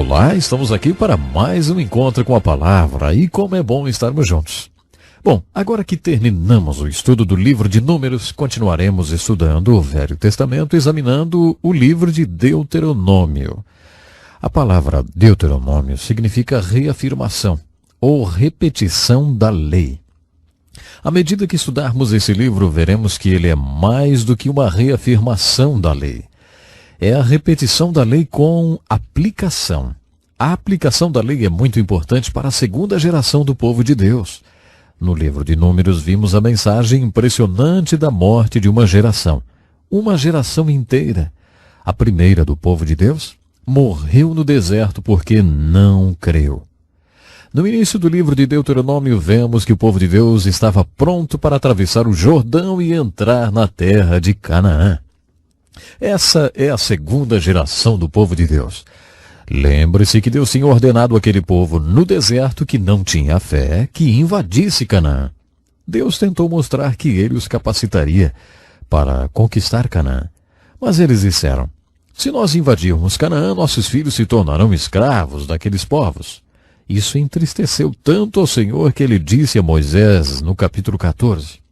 Olá, estamos aqui para mais um encontro com a palavra e como é bom estarmos juntos. Bom, agora que terminamos o estudo do livro de Números, continuaremos estudando o Velho Testamento, examinando o livro de Deuteronômio. A palavra Deuteronômio significa reafirmação ou repetição da lei. À medida que estudarmos esse livro, veremos que ele é mais do que uma reafirmação da lei. É a repetição da lei com aplicação. A aplicação da lei é muito importante para a segunda geração do povo de Deus. No livro de Números vimos a mensagem impressionante da morte de uma geração inteira. A primeira do povo de Deus morreu no deserto porque não creu. No início do livro de Deuteronômio vemos que o povo de Deus estava pronto para atravessar o Jordão e entrar na terra de Canaã. Essa é a segunda geração do povo de Deus. Lembre-se que Deus tinha ordenado àquele povo no deserto que não tinha fé que invadisse Canaã. Deus tentou mostrar que ele os capacitaria para conquistar Canaã. Mas eles disseram: se nós invadirmos Canaã, nossos filhos se tornarão escravos daqueles povos. Isso entristeceu tanto ao Senhor que ele disse a Moisés no capítulo 14.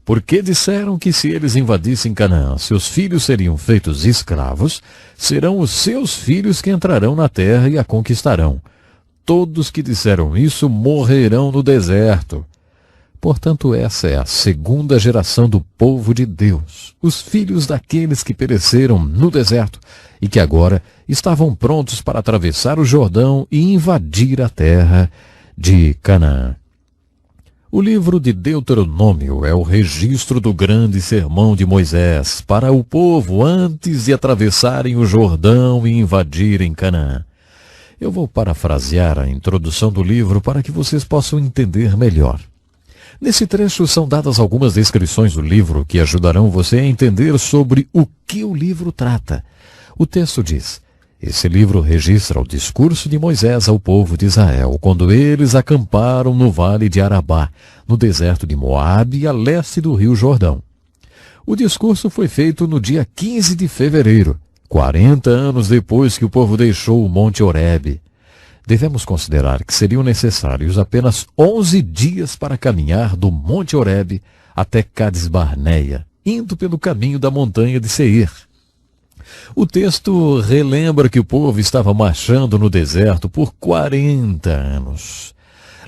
Porque disseram que se eles invadissem Canaã, seus filhos seriam feitos escravos, serão os seus filhos que entrarão na terra e a conquistarão. Todos que disseram isso morrerão no deserto. Portanto, essa é a segunda geração do povo de Deus, os filhos daqueles que pereceram no deserto e que agora estavam prontos para atravessar o Jordão e invadir a terra de Canaã. O livro de Deuteronômio é o registro do grande sermão de Moisés para o povo antes de atravessarem o Jordão e invadirem Canaã. Eu vou parafrasear a introdução do livro para que vocês possam entender melhor. Nesse trecho são dadas algumas descrições do livro que ajudarão você a entender sobre o que o livro trata. O texto diz: esse livro registra o discurso de Moisés ao povo de Israel, quando eles acamparam no vale de Arabá, no deserto de Moabe, a leste do rio Jordão. O discurso foi feito no dia 15 de fevereiro, 40 anos depois que o povo deixou o Monte Horebe. Devemos considerar que seriam necessários apenas 11 dias para caminhar do Monte Horebe até Cades Barneia, indo pelo caminho da montanha de Seir. O texto relembra que o povo estava marchando no deserto por 40 anos.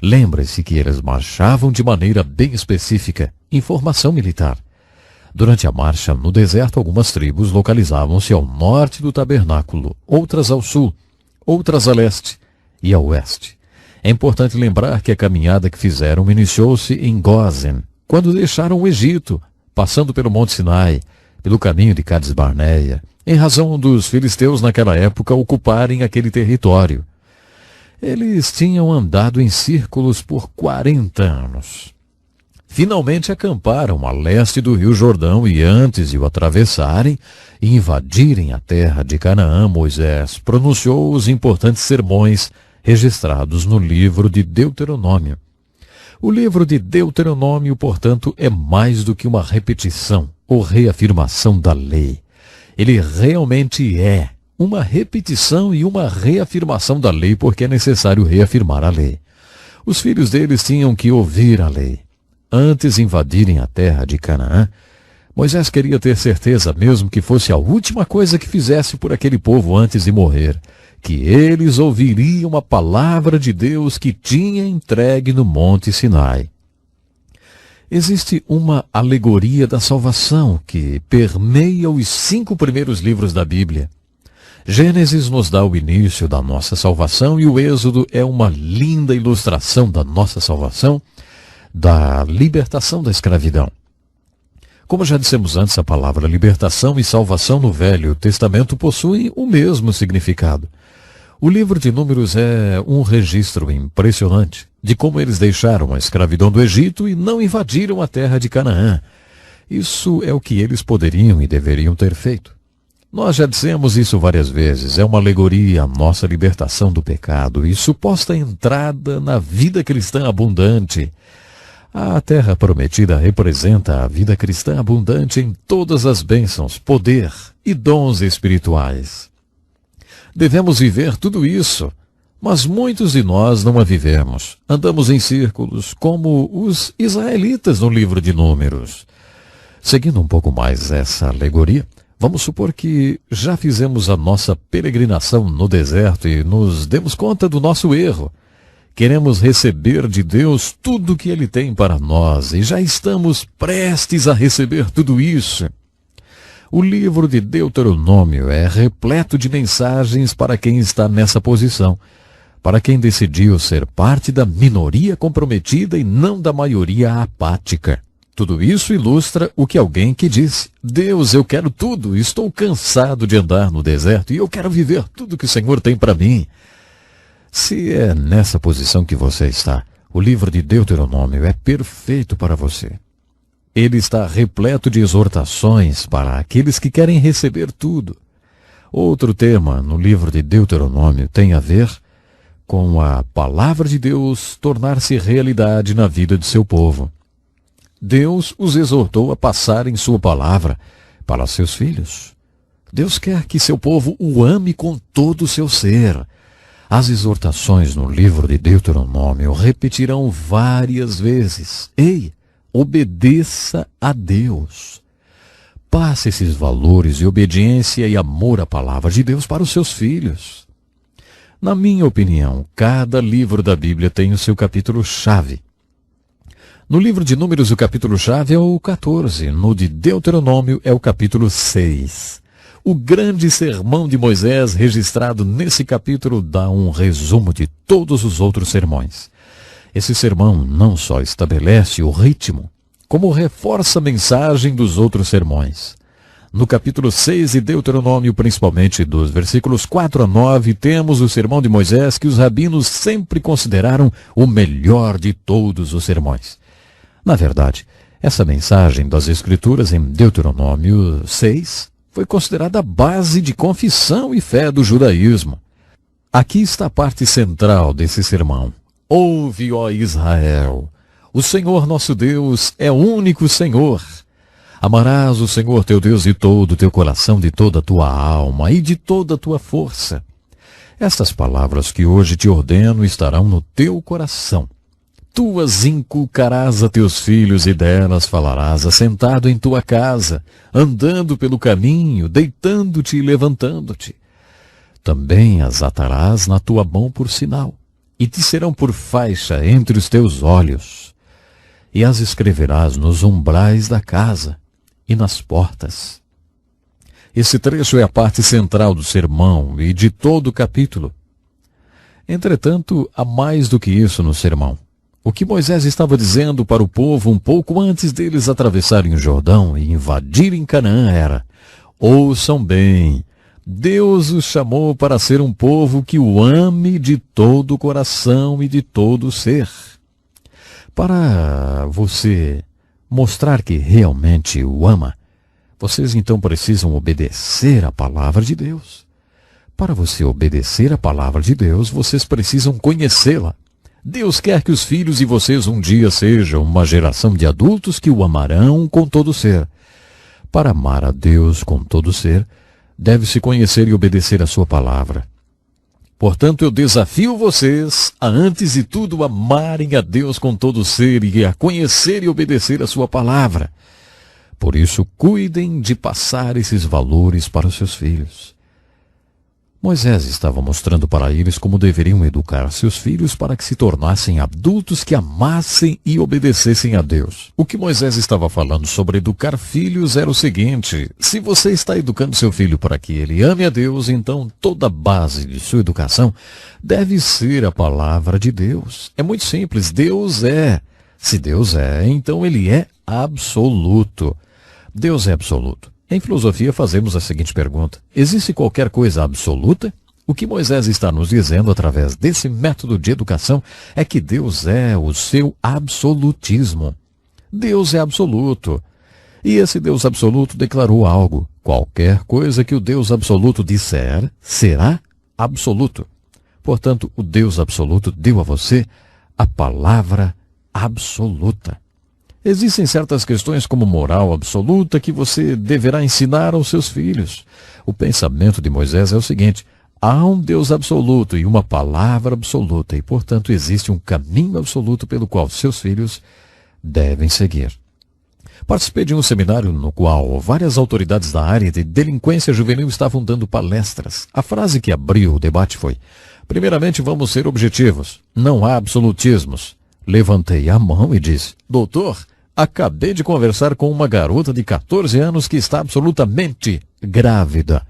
Lembre-se que eles marchavam de maneira bem específica, em formação militar. Durante a marcha no deserto, algumas tribos localizavam-se ao norte do tabernáculo, outras ao sul, outras a leste e a oeste. É importante lembrar que a caminhada que fizeram iniciou-se em Gósen, quando deixaram o Egito, passando pelo Monte Sinai, pelo caminho de Cades Barneia, em razão dos filisteus naquela época ocuparem aquele território. Eles tinham andado em círculos por 40 anos. Finalmente acamparam a leste do rio Jordão e antes de o atravessarem e invadirem a terra de Canaã, Moisés pronunciou os importantes sermões registrados no livro de Deuteronômio. O livro de Deuteronômio, portanto, é mais do que uma repetição ou reafirmação da lei. Ele realmente é uma repetição e uma reafirmação da lei, porque é necessário reafirmar a lei. Os filhos deles tinham que ouvir a lei. Antes de invadirem a terra de Canaã, Moisés queria ter certeza, mesmo que fosse a última coisa que fizesse por aquele povo antes de morrer, que eles ouviriam a palavra de Deus que tinha entregue no Monte Sinai. Existe uma alegoria da salvação que permeia os 5 primeiros livros da Bíblia. Gênesis nos dá o início da nossa salvação e o Êxodo é uma linda ilustração da nossa salvação, da libertação da escravidão. Como já dissemos antes, a palavra libertação e salvação no Velho Testamento possuem o mesmo significado. O livro de Números é um registro impressionante de como eles deixaram a escravidão do Egito e não invadiram a terra de Canaã. Isso é o que eles poderiam e deveriam ter feito. Nós já dissemos isso várias vezes. É uma alegoria à nossa libertação do pecado e suposta entrada na vida cristã abundante. A terra prometida representa a vida cristã abundante em todas as bênçãos, poder e dons espirituais. Devemos viver tudo isso, mas muitos de nós não a vivemos. Andamos em círculos, como os israelitas no livro de Números. Seguindo um pouco mais essa alegoria, vamos supor que já fizemos a nossa peregrinação no deserto e nos demos conta do nosso erro. Queremos receber de Deus tudo o que Ele tem para nós e já estamos prestes a receber tudo isso. O livro de Deuteronômio é repleto de mensagens para quem está nessa posição, para quem decidiu ser parte da minoria comprometida e não da maioria apática. Tudo isso ilustra o que alguém que disse: Deus, eu quero tudo, estou cansado de andar no deserto e eu quero viver tudo que o Senhor tem para mim. Se é nessa posição que você está, o livro de Deuteronômio é perfeito para você. Ele está repleto de exortações para aqueles que querem receber tudo. Outro tema no livro de Deuteronômio tem a ver com a palavra de Deus tornar-se realidade na vida de seu povo. Deus os exortou a passarem sua palavra para seus filhos. Deus quer que seu povo o ame com todo o seu ser. As exortações no livro de Deuteronômio repetirão várias vezes: ei, obedeça a Deus. Passe esses valores de obediência e amor à palavra de Deus para os seus filhos. Na minha opinião, cada livro da Bíblia tem o seu capítulo-chave. No livro de Números, o capítulo-chave é o 14. No de Deuteronômio é o capítulo 6. O grande sermão de Moisés, registrado nesse capítulo, dá um resumo de todos os outros sermões. Esse sermão não só estabelece o ritmo, como reforça a mensagem dos outros sermões. No capítulo 6 de Deuteronômio, principalmente dos versículos 4 a 9, temos o sermão de Moisés que os rabinos sempre consideraram o melhor de todos os sermões. Na verdade, essa mensagem das Escrituras em Deuteronômio 6 foi considerada a base de confissão e fé do judaísmo. Aqui está a parte central desse sermão. Ouve, ó Israel, o Senhor nosso Deus é o único Senhor. Amarás o Senhor teu Deus de todo o teu coração, de toda a tua alma e de toda a tua força. Estas palavras que hoje te ordeno estarão no teu coração. Tu as inculcarás a teus filhos e delas falarás assentado em tua casa, andando pelo caminho, deitando-te e levantando-te. Também as atarás na tua mão por sinal, e te serão por faixa entre os teus olhos. E as escreverás nos umbrais da casa e nas portas. Esse trecho é a parte central do sermão e de todo o capítulo. Entretanto, há mais do que isso no sermão. O que Moisés estava dizendo para o povo um pouco antes deles atravessarem o Jordão e invadirem Canaã era: ouçam bem, Deus os chamou para ser um povo que o ame de todo o coração e de todo o ser. Para você mostrar que realmente o ama, vocês então precisam obedecer à palavra de Deus. Para você obedecer à palavra de Deus, vocês precisam conhecê-la. Deus quer que os filhos de vocês um dia sejam uma geração de adultos que o amarão com todo o ser. Para amar a Deus com todo o ser, deve-se conhecer e obedecer a sua palavra. Portanto, eu desafio vocês a, antes de tudo, amarem a Deus com todo o ser e a conhecer e obedecer a sua palavra. Por isso, cuidem de passar esses valores para os seus filhos. Moisés estava mostrando para eles como deveriam educar seus filhos para que se tornassem adultos que amassem e obedecessem a Deus. O que Moisés estava falando sobre educar filhos era o seguinte: se você está educando seu filho para que ele ame a Deus, então toda a base de sua educação deve ser a palavra de Deus. É muito simples, Deus é. Se Deus é, então ele é absoluto. Deus é absoluto. Em filosofia fazemos a seguinte pergunta: existe qualquer coisa absoluta? O que Moisés está nos dizendo através desse método de educação é que Deus é o seu absolutismo. Deus é absoluto. E esse Deus absoluto declarou algo: qualquer coisa que o Deus absoluto disser, será absoluto. Portanto, o Deus absoluto deu a você a palavra absoluta. Existem certas questões como moral absoluta que você deverá ensinar aos seus filhos. O pensamento de Moisés é o seguinte: Há um Deus absoluto e uma palavra absoluta, e, portanto, existe um caminho absoluto pelo qual seus filhos devem seguir. Participei de um seminário no qual várias autoridades da área de delinquência juvenil estavam dando palestras. A frase que abriu o debate foi: primeiramente, vamos ser objetivos. Não há absolutismos. Levantei a mão e disse: doutor, acabei de conversar com uma garota de 14 anos que está absolutamente grávida.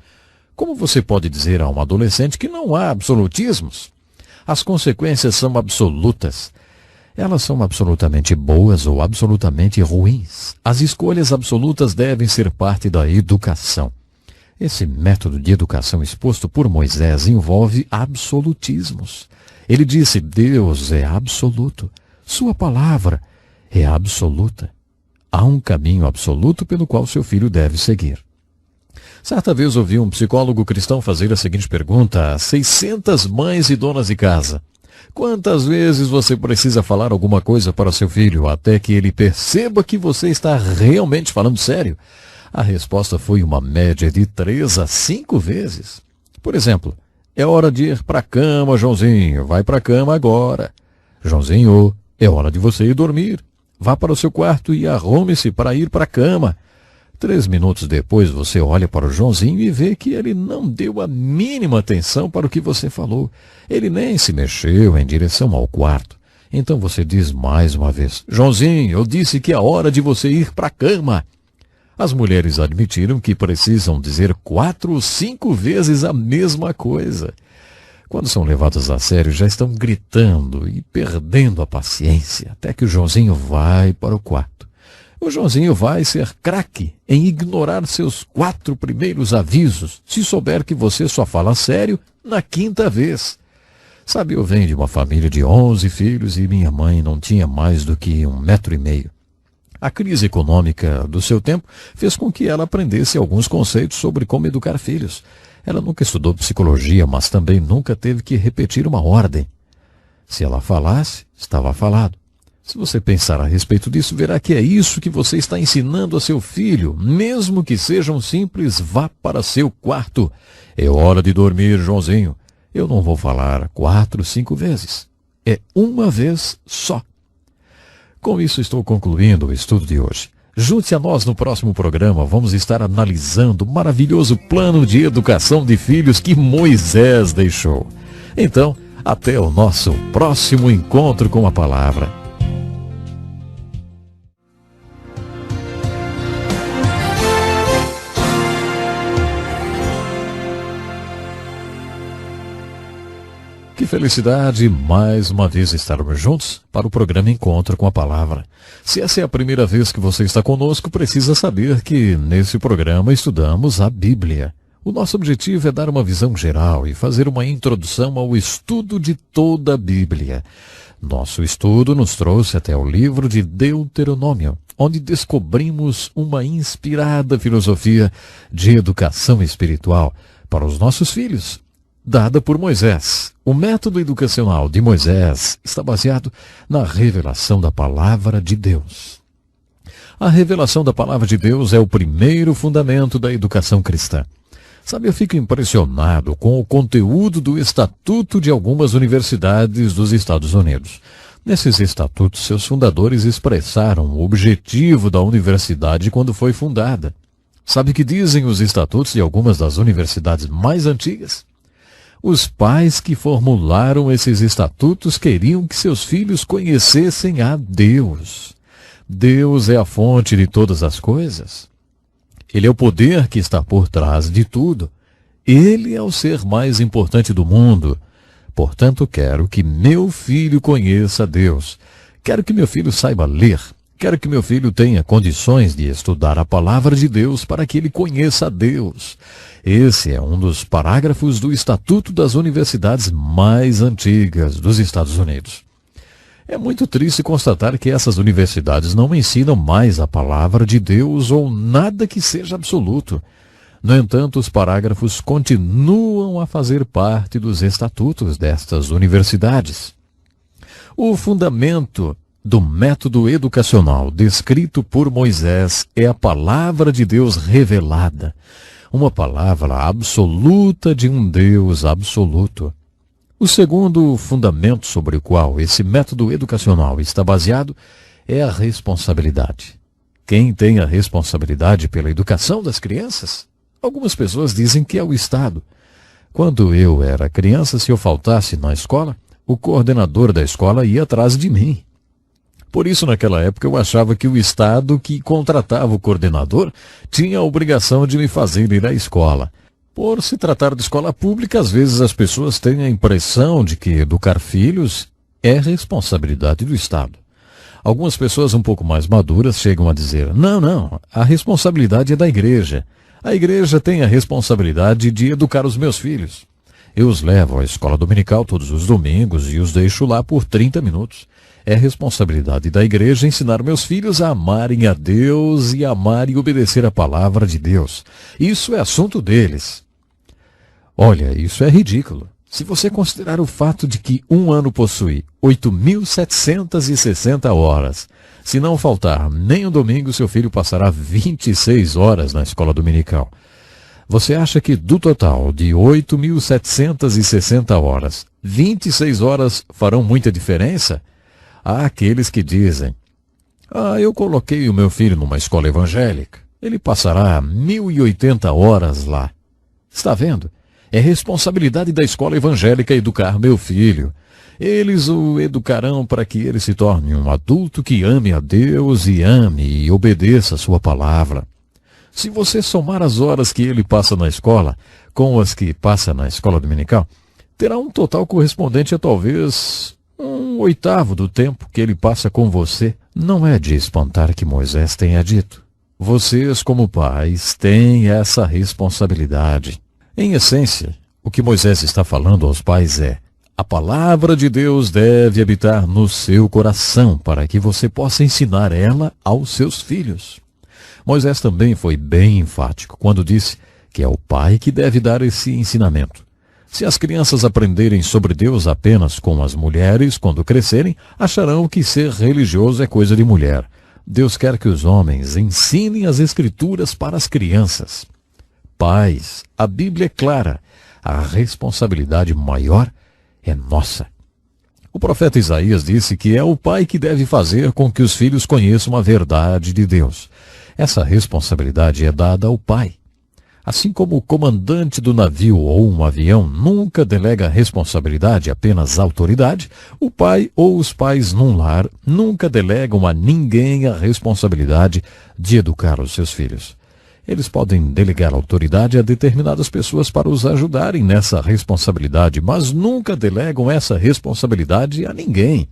Como você pode dizer a um adolescente que não há absolutismos? As consequências são absolutas. Elas são absolutamente boas ou absolutamente ruins. As escolhas absolutas devem ser parte da educação. Esse método de educação exposto por Moisés envolve absolutismos. Ele disse: Deus é absoluto. Sua palavra é absoluta. Há um caminho absoluto pelo qual seu filho deve seguir. Certa vez ouvi um psicólogo cristão fazer a seguinte pergunta a 600 mães e donas de casa: quantas vezes você precisa falar alguma coisa para seu filho até que ele perceba que você está realmente falando sério? A resposta foi uma média de 3 a 5 vezes. Por exemplo: é hora de ir para a cama, Joãozinho. Vai para a cama agora. Joãozinho, é hora de você ir dormir. Vá para o seu quarto e arrume-se para ir para a cama. 3 minutos depois você olha para o Joãozinho e vê que ele não deu a mínima atenção para o que você falou. Ele nem se mexeu em direção ao quarto. Então você diz mais uma vez: Joãozinho, eu disse que é hora de você ir para a cama. As mulheres admitiram que precisam dizer 4 ou 5 vezes a mesma coisa. Quando são levadas a sério, já estão gritando e perdendo a paciência, até que o Joãozinho vai para o quarto. O Joãozinho vai ser craque em ignorar seus 4 primeiros avisos, se souber que você só fala sério na 5ª vez. Sabe, eu venho de uma família de 11 filhos e minha mãe não tinha mais do que 1,5 metro. A crise econômica do seu tempo fez com que ela aprendesse alguns conceitos sobre como educar filhos. Ela nunca estudou psicologia, mas também nunca teve que repetir uma ordem. Se ela falasse, estava falado. Se você pensar a respeito disso, verá que é isso que você está ensinando a seu filho, mesmo que seja um simples vá para seu quarto. É hora de dormir, Joãozinho. Eu não vou falar 4, 5 vezes. É uma vez só. Com isso estou concluindo o estudo de hoje. Junte-se a nós no próximo programa. Vamos estar analisando o maravilhoso plano de educação de filhos que Moisés deixou. Então, até o nosso próximo encontro com a palavra. Que felicidade mais uma vez estarmos juntos para o programa Encontro com a Palavra. Se essa é a primeira vez que você está conosco, precisa saber que nesse programa estudamos a Bíblia. O nosso objetivo é dar uma visão geral e fazer uma introdução ao estudo de toda a Bíblia. Nosso estudo nos trouxe até o livro de Deuteronômio, onde descobrimos uma inspirada filosofia de educação espiritual para os nossos filhos, dada por Moisés. O método educacional de Moisés está baseado na revelação da Palavra de Deus. A revelação da Palavra de Deus é o primeiro fundamento da educação cristã. Sabe, eu fico impressionado com o conteúdo do estatuto de algumas universidades dos Estados Unidos. Nesses estatutos, seus fundadores expressaram o objetivo da universidade quando foi fundada. Sabe o que dizem os estatutos de algumas das universidades mais antigas? Os pais que formularam esses estatutos queriam que seus filhos conhecessem a Deus. Deus é a fonte de todas as coisas. Ele é o poder que está por trás de tudo. Ele é o ser mais importante do mundo. Portanto, quero que meu filho conheça a Deus. Quero que meu filho saiba ler. Quero que meu filho tenha condições de estudar a palavra de Deus para que ele conheça a Deus. Esse é um dos parágrafos do Estatuto das Universidades mais antigas dos Estados Unidos. É muito triste constatar que essas universidades não ensinam mais a palavra de Deus ou nada que seja absoluto. No entanto, os parágrafos continuam a fazer parte dos estatutos destas universidades. O fundamento do método educacional descrito por Moisés é a palavra de Deus revelada. uma palavra absoluta de um Deus absoluto. O segundo fundamento sobre o qual esse método educacional está baseado é a responsabilidade. Quem tem a responsabilidade pela educação das crianças? Algumas pessoas dizem que é o Estado. Quando eu era criança, se eu faltasse na escola, o coordenador da escola ia atrás de mim. Por isso, naquela época, eu achava que o Estado que contratava o coordenador tinha a obrigação de me fazer ir à escola. Por se tratar de escola pública, às vezes as pessoas têm a impressão de que educar filhos é responsabilidade do Estado. Algumas pessoas um pouco mais maduras chegam a dizer, não, a responsabilidade é da igreja. A igreja tem a responsabilidade de educar os meus filhos. Eu os levo à escola dominical todos os domingos e os deixo lá por 30 minutos. É responsabilidade da igreja ensinar meus filhos a amarem a Deus e amar e obedecer a palavra de Deus. Isso é assunto deles. Olha, isso é ridículo. Se você considerar o fato de que um ano possui 8.760 horas, se não faltar nem um domingo, seu filho passará 26 horas na escola dominical. Você acha que do total de 8.760 horas, 26 horas farão muita diferença? Há aqueles que dizem, eu coloquei o meu filho numa escola evangélica, ele passará 1.080 horas lá. Está vendo? É responsabilidade da escola evangélica educar meu filho. Eles o educarão para que ele se torne um adulto que ame a Deus e ame e obedeça a sua palavra. Se você somar as horas que ele passa na escola com as que passa na escola dominical, terá um total correspondente a talvez 1/8 do tempo que ele passa com você. Não é de espantar que Moisés tenha dito. Vocês, como pais, têm essa responsabilidade. Em essência, o que Moisés está falando aos pais é: a palavra de Deus deve habitar no seu coração para que você possa ensinar ela aos seus filhos. Moisés também foi bem enfático quando disse que é o pai que deve dar esse ensinamento. Se as crianças aprenderem sobre Deus apenas com as mulheres, quando crescerem, acharão que ser religioso é coisa de mulher. Deus quer que os homens ensinem as Escrituras para as crianças. Pais, a Bíblia é clara, a responsabilidade maior é nossa. O profeta Isaías disse que é o pai que deve fazer com que os filhos conheçam a verdade de Deus. Essa responsabilidade é dada ao pai. Assim como o comandante do navio ou um avião nunca delega responsabilidade, apenas autoridade, o pai ou os pais num lar nunca delegam a ninguém a responsabilidade de educar os seus filhos. Eles podem delegar autoridade a determinadas pessoas para os ajudarem nessa responsabilidade, mas nunca delegam essa responsabilidade a ninguém.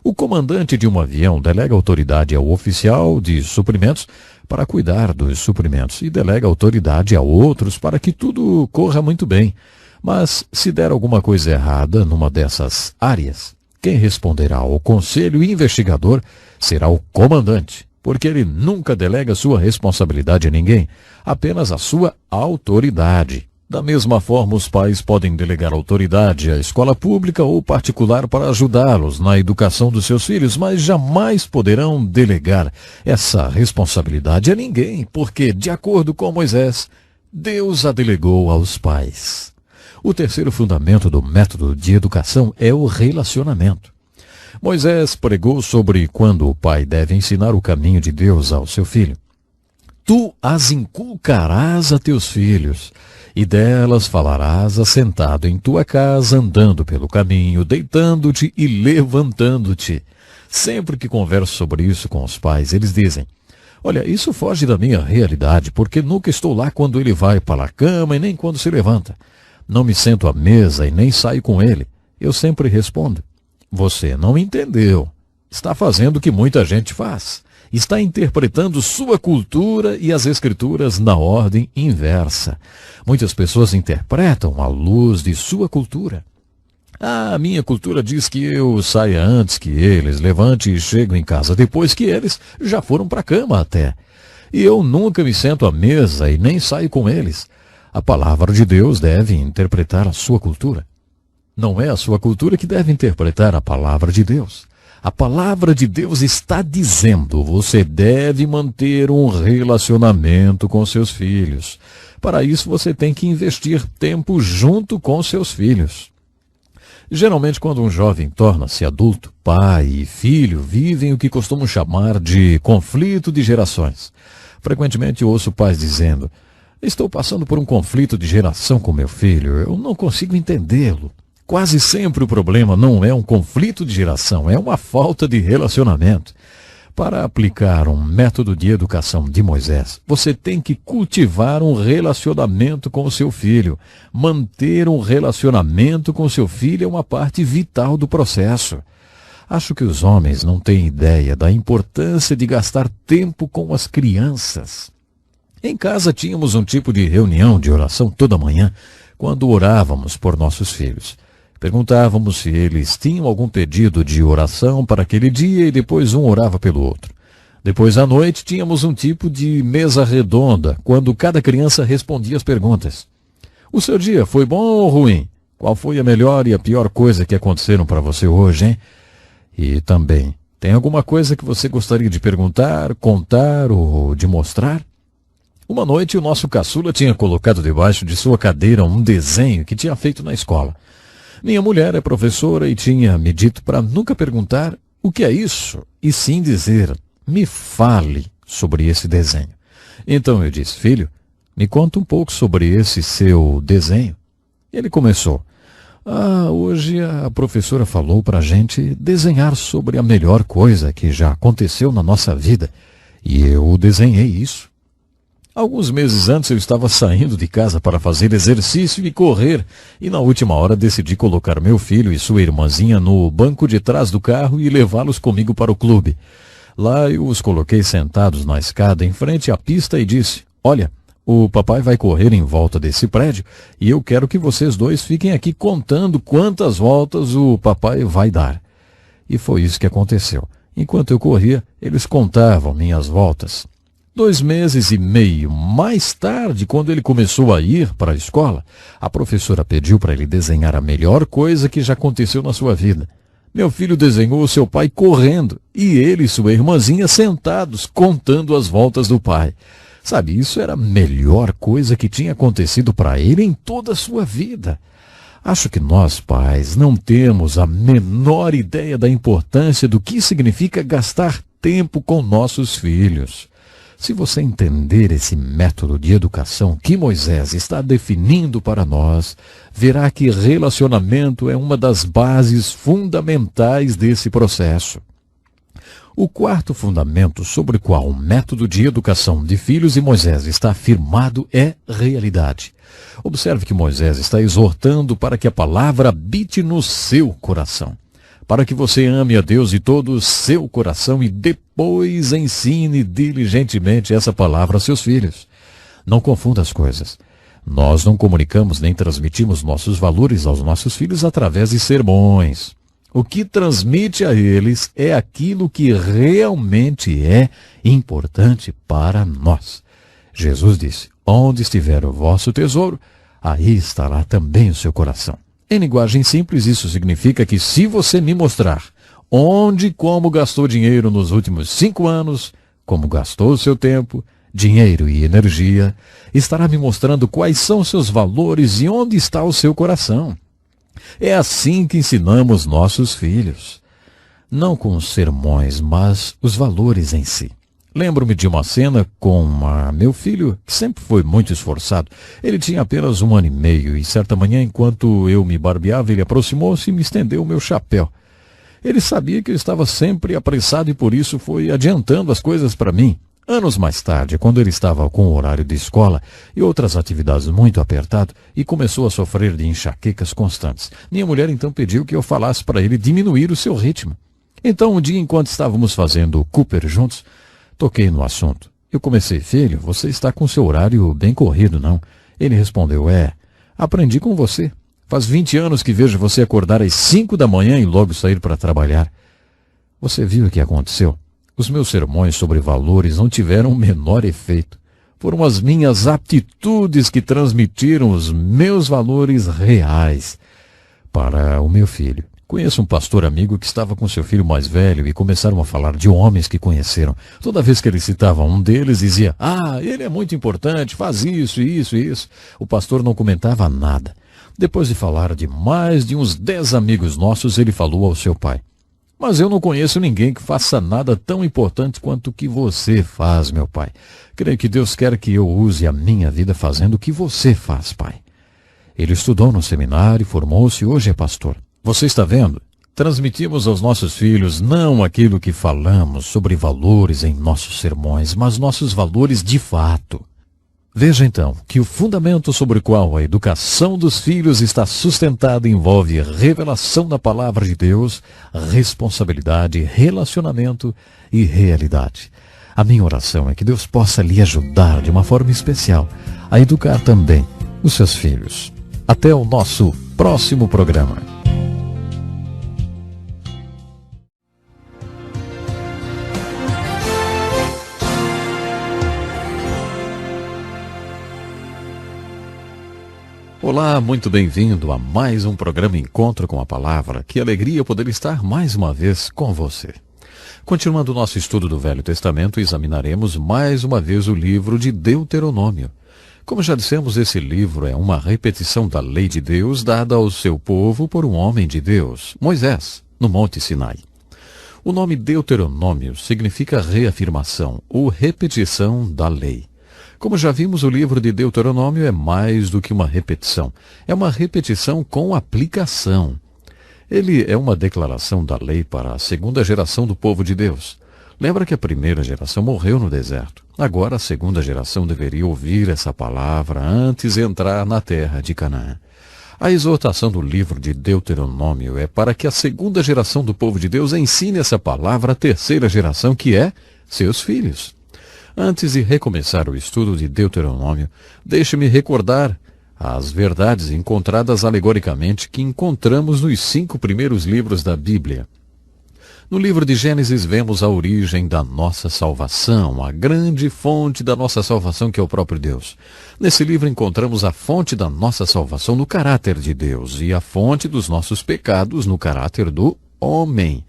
O comandante de um avião delega autoridade ao oficial de suprimentos para cuidar dos suprimentos e delega autoridade a outros para que tudo corra muito bem. Mas se der alguma coisa errada numa dessas áreas, quem responderá ao conselho investigador será o comandante, porque ele nunca delega sua responsabilidade a ninguém, apenas a sua autoridade. Da mesma forma, os pais podem delegar autoridade à escola pública ou particular para ajudá-los na educação dos seus filhos, mas jamais poderão delegar essa responsabilidade a ninguém, porque, de acordo com Moisés, Deus a delegou aos pais. O terceiro fundamento do método de educação é o relacionamento. Moisés pregou sobre quando o pai deve ensinar o caminho de Deus ao seu filho. Tu as inculcarás a teus filhos, e delas falarás assentado em tua casa, andando pelo caminho, deitando-te e levantando-te. Sempre que converso sobre isso com os pais, eles dizem, olha, isso foge da minha realidade, porque nunca estou lá quando ele vai para a cama e nem quando se levanta. Não me sento à mesa e nem saio com ele. Eu sempre respondo, você não entendeu. Está fazendo o que muita gente faz. Está interpretando sua cultura e as Escrituras na ordem inversa. Muitas pessoas interpretam à luz de sua cultura. A minha cultura diz que eu saia antes que eles, levante e chego em casa depois que eles já foram para a cama até. E eu nunca me sento à mesa e nem saio com eles. A palavra de Deus deve interpretar a sua cultura. Não é a sua cultura que deve interpretar a palavra de Deus. A palavra de Deus está dizendo: você deve manter um relacionamento com seus filhos. Para isso, você tem que investir tempo junto com seus filhos. Geralmente, quando um jovem torna-se adulto, pai e filho vivem o que costumam chamar de conflito de gerações. Frequentemente ouço pais dizendo: estou passando por um conflito de geração com meu filho, eu não consigo entendê-lo. Quase sempre o problema não é um conflito de geração, é uma falta de relacionamento. Para aplicar um método de educação de Moisés, você tem que cultivar um relacionamento com o seu filho. Manter um relacionamento com seu filho é uma parte vital do processo. Acho que os homens não têm ideia da importância de gastar tempo com as crianças. Em casa tínhamos um tipo de reunião de oração toda manhã, quando orávamos por nossos filhos. Perguntávamos se eles tinham algum pedido de oração para aquele dia e depois um orava pelo outro. Depois à noite tínhamos um tipo de mesa redonda, quando cada criança respondia as perguntas. O seu dia foi bom ou ruim? Qual foi a melhor e a pior coisa que aconteceram para você hoje, hein? E também, tem alguma coisa que você gostaria de perguntar, contar ou de mostrar? Uma noite o nosso caçula tinha colocado debaixo de sua cadeira um desenho que tinha feito na escola. Minha mulher é professora e tinha me dito para nunca perguntar o que é isso, e sim dizer: me fale sobre esse desenho. Então eu disse: filho, me conta um pouco sobre esse seu desenho. Ele começou: hoje a professora falou para a gente desenhar sobre a melhor coisa que já aconteceu na nossa vida, e eu desenhei isso. Alguns meses antes eu estava saindo de casa para fazer exercício e correr, e na última hora decidi colocar meu filho e sua irmãzinha no banco de trás do carro e levá-los comigo para o clube. Lá eu os coloquei sentados na escada em frente à pista e disse: olha, o papai vai correr em volta desse prédio e eu quero que vocês dois fiquem aqui contando quantas voltas o papai vai dar. E foi isso que aconteceu. Enquanto eu corria, eles contavam minhas voltas. 2 meses e meio mais tarde, quando ele começou a ir para a escola, a professora pediu para ele desenhar a melhor coisa que já aconteceu na sua vida. Meu filho desenhou o seu pai correndo e ele e sua irmãzinha sentados, contando as voltas do pai. Sabe, isso era a melhor coisa que tinha acontecido para ele em toda a sua vida. Acho que nós, pais, não temos a menor ideia da importância do que significa gastar tempo com nossos filhos. Se você entender esse método de educação que Moisés está definindo para nós, verá que relacionamento é uma das bases fundamentais desse processo. O quarto fundamento sobre o qual o método de educação de filhos de Moisés está firmado é realidade. Observe que Moisés está exortando para que a palavra habite no seu coração, para que você ame a Deus de todo o seu coração e depois ensine diligentemente essa palavra a seus filhos. Não confunda as coisas. Nós não comunicamos nem transmitimos nossos valores aos nossos filhos através de sermões. O que transmite a eles é aquilo que realmente é importante para nós. Jesus disse: onde estiver o vosso tesouro, aí estará também o seu coração. Em linguagem simples, isso significa que se você me mostrar onde e como gastou dinheiro nos últimos 5 anos, como gastou o seu tempo, dinheiro e energia, estará me mostrando quais são seus valores e onde está o seu coração. É assim que ensinamos nossos filhos. Não com os sermões, mas os valores em si. Lembro-me de uma cena com meu filho, que sempre foi muito esforçado. Ele tinha apenas 1 ano e meio, e certa manhã, enquanto eu me barbeava, ele aproximou-se e me estendeu o meu chapéu. Ele sabia que eu estava sempre apressado e por isso foi adiantando as coisas para mim. Anos mais tarde, quando ele estava com o horário de escola e outras atividades muito apertado e começou a sofrer de enxaquecas constantes, minha mulher então pediu que eu falasse para ele diminuir o seu ritmo. Então, um dia, enquanto estávamos fazendo o Cooper juntos, toquei no assunto. Eu comecei: filho, você está com seu horário bem corrido, não? Ele respondeu: aprendi com você. Faz 20 anos que vejo você acordar às 5 da manhã e logo sair para trabalhar. Você viu o que aconteceu? Os meus sermões sobre valores não tiveram o menor efeito. Foram as minhas atitudes que transmitiram os meus valores reais para o meu filho. Conheço um pastor amigo que estava com seu filho mais velho e começaram a falar de homens que conheceram. Toda vez que ele citava um deles, dizia: "Ah, ele é muito importante, faz isso, isso e isso." O pastor não comentava nada. Depois de falar de mais de uns 10 amigos nossos, ele falou ao seu pai: "Mas eu não conheço ninguém que faça nada tão importante quanto o que você faz, meu pai. Creio que Deus quer que eu use a minha vida fazendo o que você faz, pai." Ele estudou no seminário, formou-se e hoje é pastor. Você está vendo? Transmitimos aos nossos filhos não aquilo que falamos sobre valores em nossos sermões, mas nossos valores de fato. Veja então que o fundamento sobre o qual a educação dos filhos está sustentada envolve revelação da palavra de Deus, responsabilidade, relacionamento e realidade. A minha oração é que Deus possa lhe ajudar de uma forma especial a educar também os seus filhos. Até o nosso próximo programa. Olá, muito bem-vindo a mais um programa Encontro com a Palavra. Que alegria poder estar mais uma vez com você. Continuando o nosso estudo do Velho Testamento, examinaremos mais uma vez o livro de Deuteronômio. Como já dissemos, esse livro é uma repetição da lei de Deus dada ao seu povo por um homem de Deus, Moisés, no Monte Sinai. O nome Deuteronômio significa reafirmação ou repetição da lei. Como já vimos, o livro de Deuteronômio é mais do que uma repetição. É uma repetição com aplicação. Ele é uma declaração da lei para a segunda geração do povo de Deus. Lembra que a primeira geração morreu no deserto. Agora a segunda geração deveria ouvir essa palavra antes de entrar na terra de Canaã. A exortação do livro de Deuteronômio é para que a segunda geração do povo de Deus ensine essa palavra à terceira geração, que é seus filhos. Antes de recomeçar o estudo de Deuteronômio, deixe-me recordar as verdades encontradas alegoricamente que encontramos nos 5 primeiros livros da Bíblia. No livro de Gênesis vemos a origem da nossa salvação, a grande fonte da nossa salvação, que é o próprio Deus. Nesse livro encontramos a fonte da nossa salvação no caráter de Deus e a fonte dos nossos pecados no caráter do homem.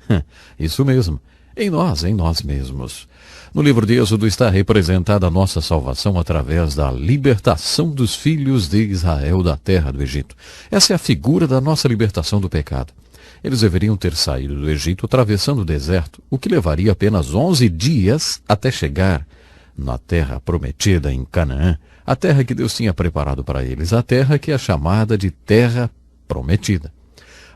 Isso mesmo, em nós mesmos. No livro de Êxodo está representada a nossa salvação através da libertação dos filhos de Israel da terra do Egito. Essa é a figura da nossa libertação do pecado. Eles deveriam ter saído do Egito atravessando o deserto, o que levaria apenas 11 dias até chegar na terra prometida em Canaã, a terra que Deus tinha preparado para eles, a terra que é chamada de Terra Prometida.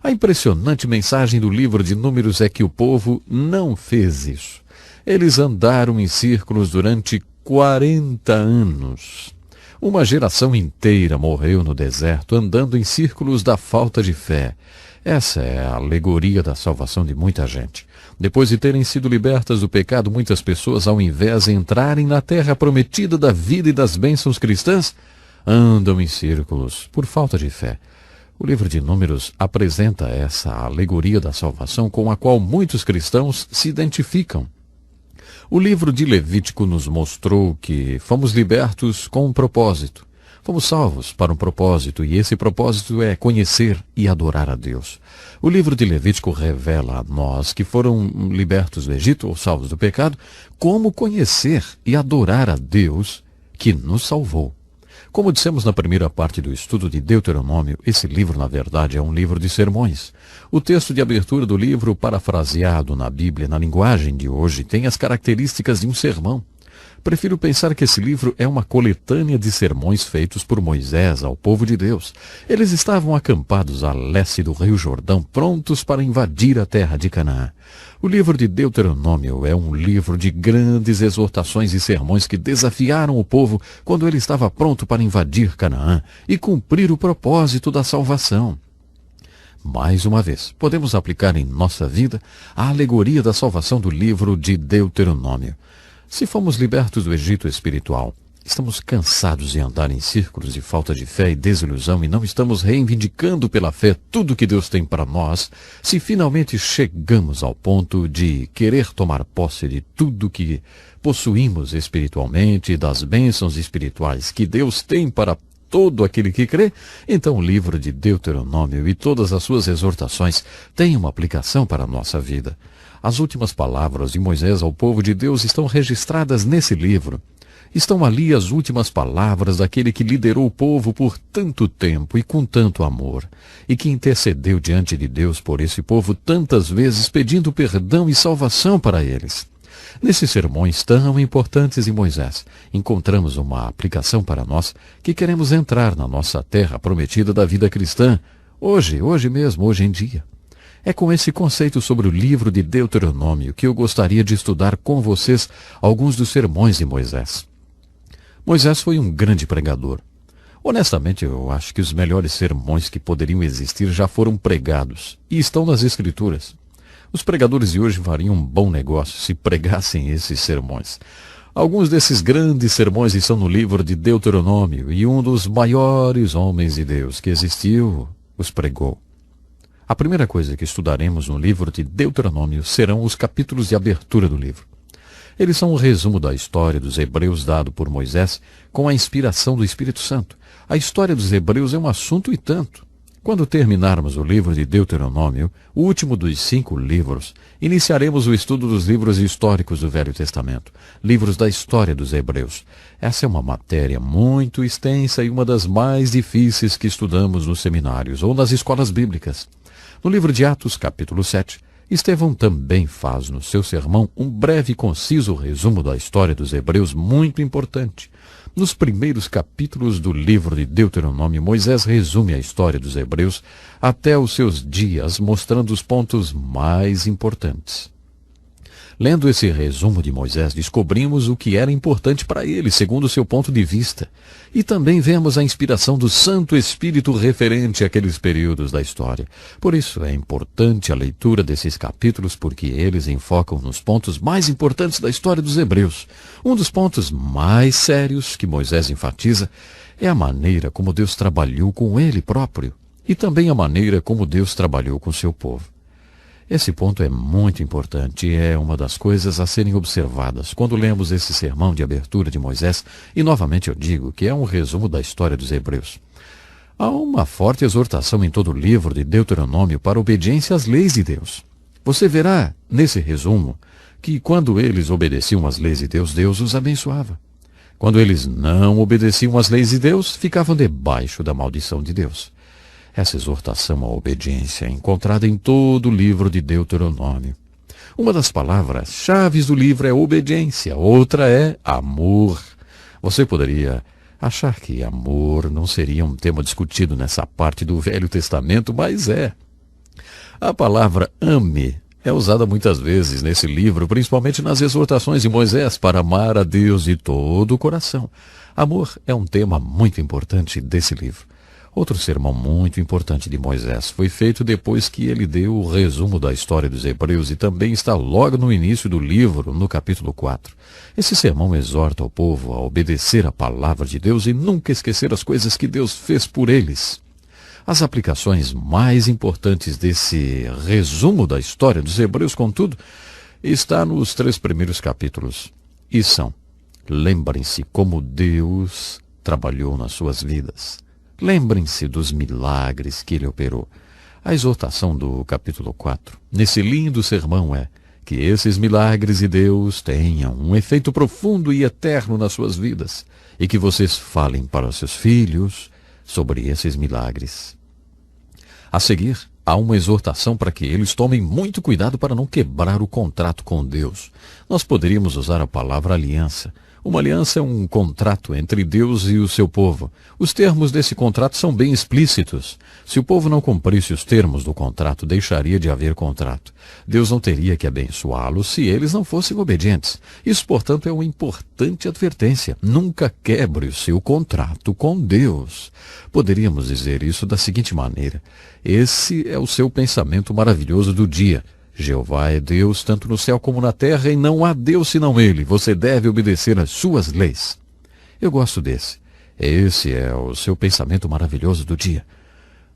A impressionante mensagem do livro de Números é que o povo não fez isso. Eles andaram em círculos durante 40 anos. Uma geração inteira morreu no deserto, andando em círculos da falta de fé. Essa é a alegoria da salvação de muita gente. Depois de terem sido libertas do pecado, muitas pessoas, ao invés de entrarem na terra prometida da vida e das bênçãos cristãs, andam em círculos por falta de fé. O livro de Números apresenta essa alegoria da salvação com a qual muitos cristãos se identificam. O livro de Levítico nos mostrou que fomos libertos com um propósito. Fomos salvos para um propósito, e esse propósito é conhecer e adorar a Deus. O livro de Levítico revela a nós que foram libertos do Egito, ou salvos do pecado, como conhecer e adorar a Deus que nos salvou. Como dissemos na primeira parte do estudo de Deuteronômio, esse livro, na verdade, é um livro de sermões. O texto de abertura do livro, parafraseado na Bíblia, na linguagem de hoje, tem as características de um sermão. Prefiro pensar que esse livro é uma coletânea de sermões feitos por Moisés ao povo de Deus. Eles estavam acampados a leste do Rio Jordão, prontos para invadir a terra de Canaã. O livro de Deuteronômio é um livro de grandes exortações e sermões que desafiaram o povo quando ele estava pronto para invadir Canaã e cumprir o propósito da salvação. Mais uma vez, podemos aplicar em nossa vida a alegoria da salvação do livro de Deuteronômio. Se fomos libertos do Egito espiritual, estamos cansados de andar em círculos de falta de fé e desilusão e não estamos reivindicando pela fé tudo que Deus tem para nós, se finalmente chegamos ao ponto de querer tomar posse de tudo que possuímos espiritualmente e das bênçãos espirituais que Deus tem para todo aquele que crê, então o livro de Deuteronômio e todas as suas exortações têm uma aplicação para a nossa vida. As últimas palavras de Moisés ao povo de Deus estão registradas nesse livro. Estão ali as últimas palavras daquele que liderou o povo por tanto tempo e com tanto amor, e que intercedeu diante de Deus por esse povo tantas vezes pedindo perdão e salvação para eles. Nesses sermões tão importantes de Moisés, encontramos uma aplicação para nós que queremos entrar na nossa terra prometida da vida cristã, hoje mesmo, hoje em dia. É com esse conceito sobre o livro de Deuteronômio que eu gostaria de estudar com vocês alguns dos sermões de Moisés. Moisés foi um grande pregador. Honestamente, eu acho que os melhores sermões que poderiam existir já foram pregados e estão nas Escrituras. Os pregadores de hoje fariam um bom negócio se pregassem esses sermões. Alguns desses grandes sermões estão no livro de Deuteronômio e um dos maiores homens de Deus que existiu os pregou. A primeira coisa que estudaremos no livro de Deuteronômio serão os capítulos de abertura do livro. Eles são um resumo da história dos hebreus dado por Moisés com a inspiração do Espírito Santo. A história dos hebreus é um assunto e tanto. Quando terminarmos o livro de Deuteronômio, o último dos 5 livros, iniciaremos o estudo dos livros históricos do Velho Testamento, livros da história dos hebreus. Essa é uma matéria muito extensa e uma das mais difíceis que estudamos nos seminários ou nas escolas bíblicas. No livro de Atos, capítulo 7, Estevão também faz no seu sermão um breve e conciso resumo da história dos hebreus muito importante. Nos primeiros capítulos do livro de Deuteronômio, Moisés resume a história dos hebreus até os seus dias, mostrando os pontos mais importantes. Lendo esse resumo de Moisés, descobrimos o que era importante para ele, segundo o seu ponto de vista. E também vemos a inspiração do Santo Espírito referente àqueles períodos da história. Por isso é importante a leitura desses capítulos, porque eles enfocam nos pontos mais importantes da história dos hebreus. Um dos pontos mais sérios que Moisés enfatiza é a maneira como Deus trabalhou com ele próprio e também a maneira como Deus trabalhou com seu povo. Esse ponto é muito importante e é uma das coisas a serem observadas quando lemos esse sermão de abertura de Moisés, e novamente eu digo que é um resumo da história dos hebreus. Há uma forte exortação em todo o livro de Deuteronômio para a obediência às leis de Deus. Você verá, nesse resumo, que quando eles obedeciam às leis de Deus, Deus os abençoava. Quando eles não obedeciam às leis de Deus, ficavam debaixo da maldição de Deus. Essa exortação à obediência é encontrada em todo o livro de Deuteronômio. Uma das palavras-chave do livro é obediência, outra é amor. Você poderia achar que amor não seria um tema discutido nessa parte do Velho Testamento, mas é. A palavra ame é usada muitas vezes nesse livro, principalmente nas exortações de Moisés para amar a Deus de todo o coração. Amor é um tema muito importante desse livro. Outro sermão muito importante de Moisés foi feito depois que ele deu o resumo da história dos hebreus e também está logo no início do livro, no capítulo 4. Esse sermão exorta o povo a obedecer a palavra de Deus e nunca esquecer as coisas que Deus fez por eles. As aplicações mais importantes desse resumo da história dos hebreus, contudo, está nos 3 primeiros capítulos. E são: lembrem-se como Deus trabalhou nas suas vidas. Lembrem-se dos milagres que ele operou. A exortação do capítulo 4, nesse lindo sermão, é que esses milagres de Deus tenham um efeito profundo e eterno nas suas vidas e que vocês falem para os seus filhos sobre esses milagres. A seguir, há uma exortação para que eles tomem muito cuidado para não quebrar o contrato com Deus. Nós poderíamos usar a palavra aliança. Uma aliança é um contrato entre Deus e o seu povo. Os termos desse contrato são bem explícitos. Se o povo não cumprisse os termos do contrato, deixaria de haver contrato. Deus não teria que abençoá-los se eles não fossem obedientes. Isso, portanto, é uma importante advertência. Nunca quebre o seu contrato com Deus. Poderíamos dizer isso da seguinte maneira: esse é o seu pensamento maravilhoso do dia. Jeová é Deus tanto no céu como na terra, e não há Deus senão Ele. Você deve obedecer às suas leis. Eu gosto desse. Esse é o seu pensamento maravilhoso do dia.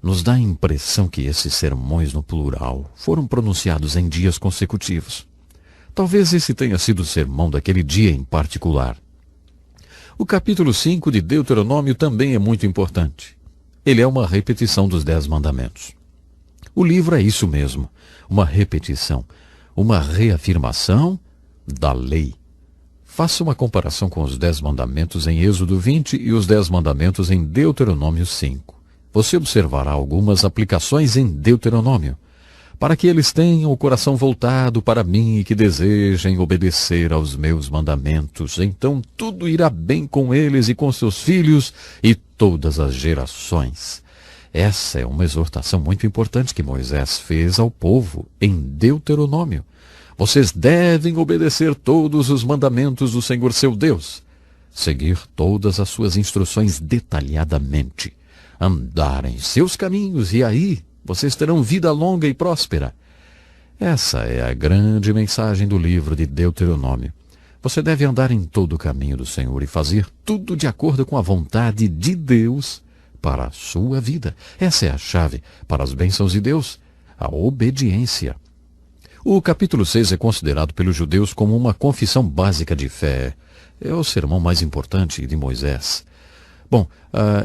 Nos dá a impressão que esses sermões no plural foram pronunciados em dias consecutivos. Talvez esse tenha sido o sermão daquele dia em particular. O capítulo 5 de Deuteronômio também é muito importante. Ele é uma repetição dos 10 mandamentos. O livro é isso mesmo, uma repetição, uma reafirmação da lei. Faça uma comparação com os 10 mandamentos em Êxodo 20 e os 10 mandamentos em Deuteronômio 5. Você observará algumas aplicações em Deuteronômio, para que eles tenham o coração voltado para mim e que desejem obedecer aos meus mandamentos. Então tudo irá bem com eles e com seus filhos e todas as gerações. Essa é uma exortação muito importante que Moisés fez ao povo em Deuteronômio. Vocês devem obedecer todos os mandamentos do Senhor seu Deus, seguir todas as suas instruções detalhadamente, andar em seus caminhos e aí vocês terão vida longa e próspera. Essa é a grande mensagem do livro de Deuteronômio. Você deve andar em todo o caminho do Senhor e fazer tudo de acordo com a vontade de Deus para a sua vida. Essa é a chave para as bênçãos de Deus, a obediência. O capítulo 6 é considerado pelos judeus como uma confissão básica de fé. É o sermão mais importante de Moisés. Bom,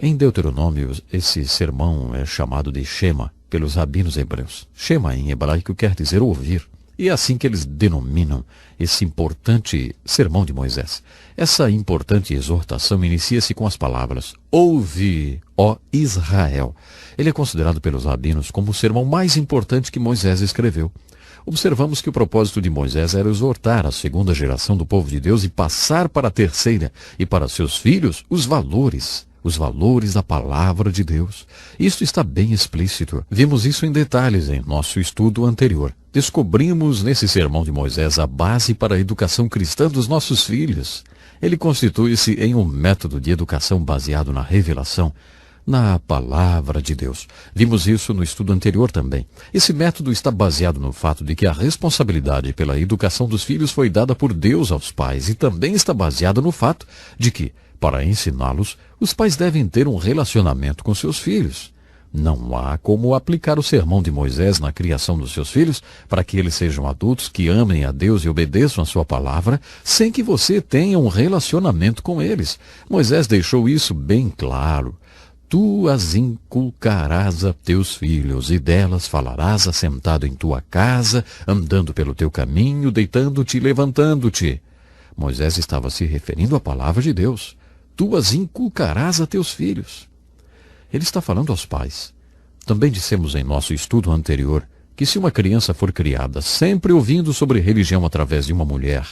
em Deuteronômio, esse sermão é chamado de Shema pelos rabinos hebreus. Shema em hebraico quer dizer ouvir. E é assim que eles denominam esse importante sermão de Moisés. Essa importante exortação inicia-se com as palavras: Ouve, ó Israel. Ele é considerado pelos rabinos como o sermão mais importante que Moisés escreveu. Observamos que o propósito de Moisés era exortar a segunda geração do povo de Deus e passar para a terceira e para seus filhos os valores da palavra de Deus. Isto está bem explícito. Vimos isso em detalhes em nosso estudo anterior. Descobrimos nesse sermão de Moisés a base para a educação cristã dos nossos filhos. Ele constitui-se em um método de educação baseado na revelação, na palavra de Deus. Vimos isso no estudo anterior também. Esse método está baseado no fato de que a responsabilidade pela educação dos filhos foi dada por Deus aos pais e também está baseado no fato de que, para ensiná-los, os pais devem ter um relacionamento com seus filhos. Não há como aplicar o sermão de Moisés na criação dos seus filhos para que eles sejam adultos que amem a Deus e obedeçam a sua palavra sem que você tenha um relacionamento com eles. Moisés deixou isso bem claro. Tu as inculcarás a teus filhos, e delas falarás assentado em tua casa, andando pelo teu caminho, deitando-te e levantando-te. Moisés estava se referindo à palavra de Deus. Tu as inculcarás a teus filhos. Ele está falando aos pais. Também dissemos em nosso estudo anterior que se uma criança for criada sempre ouvindo sobre religião através de uma mulher,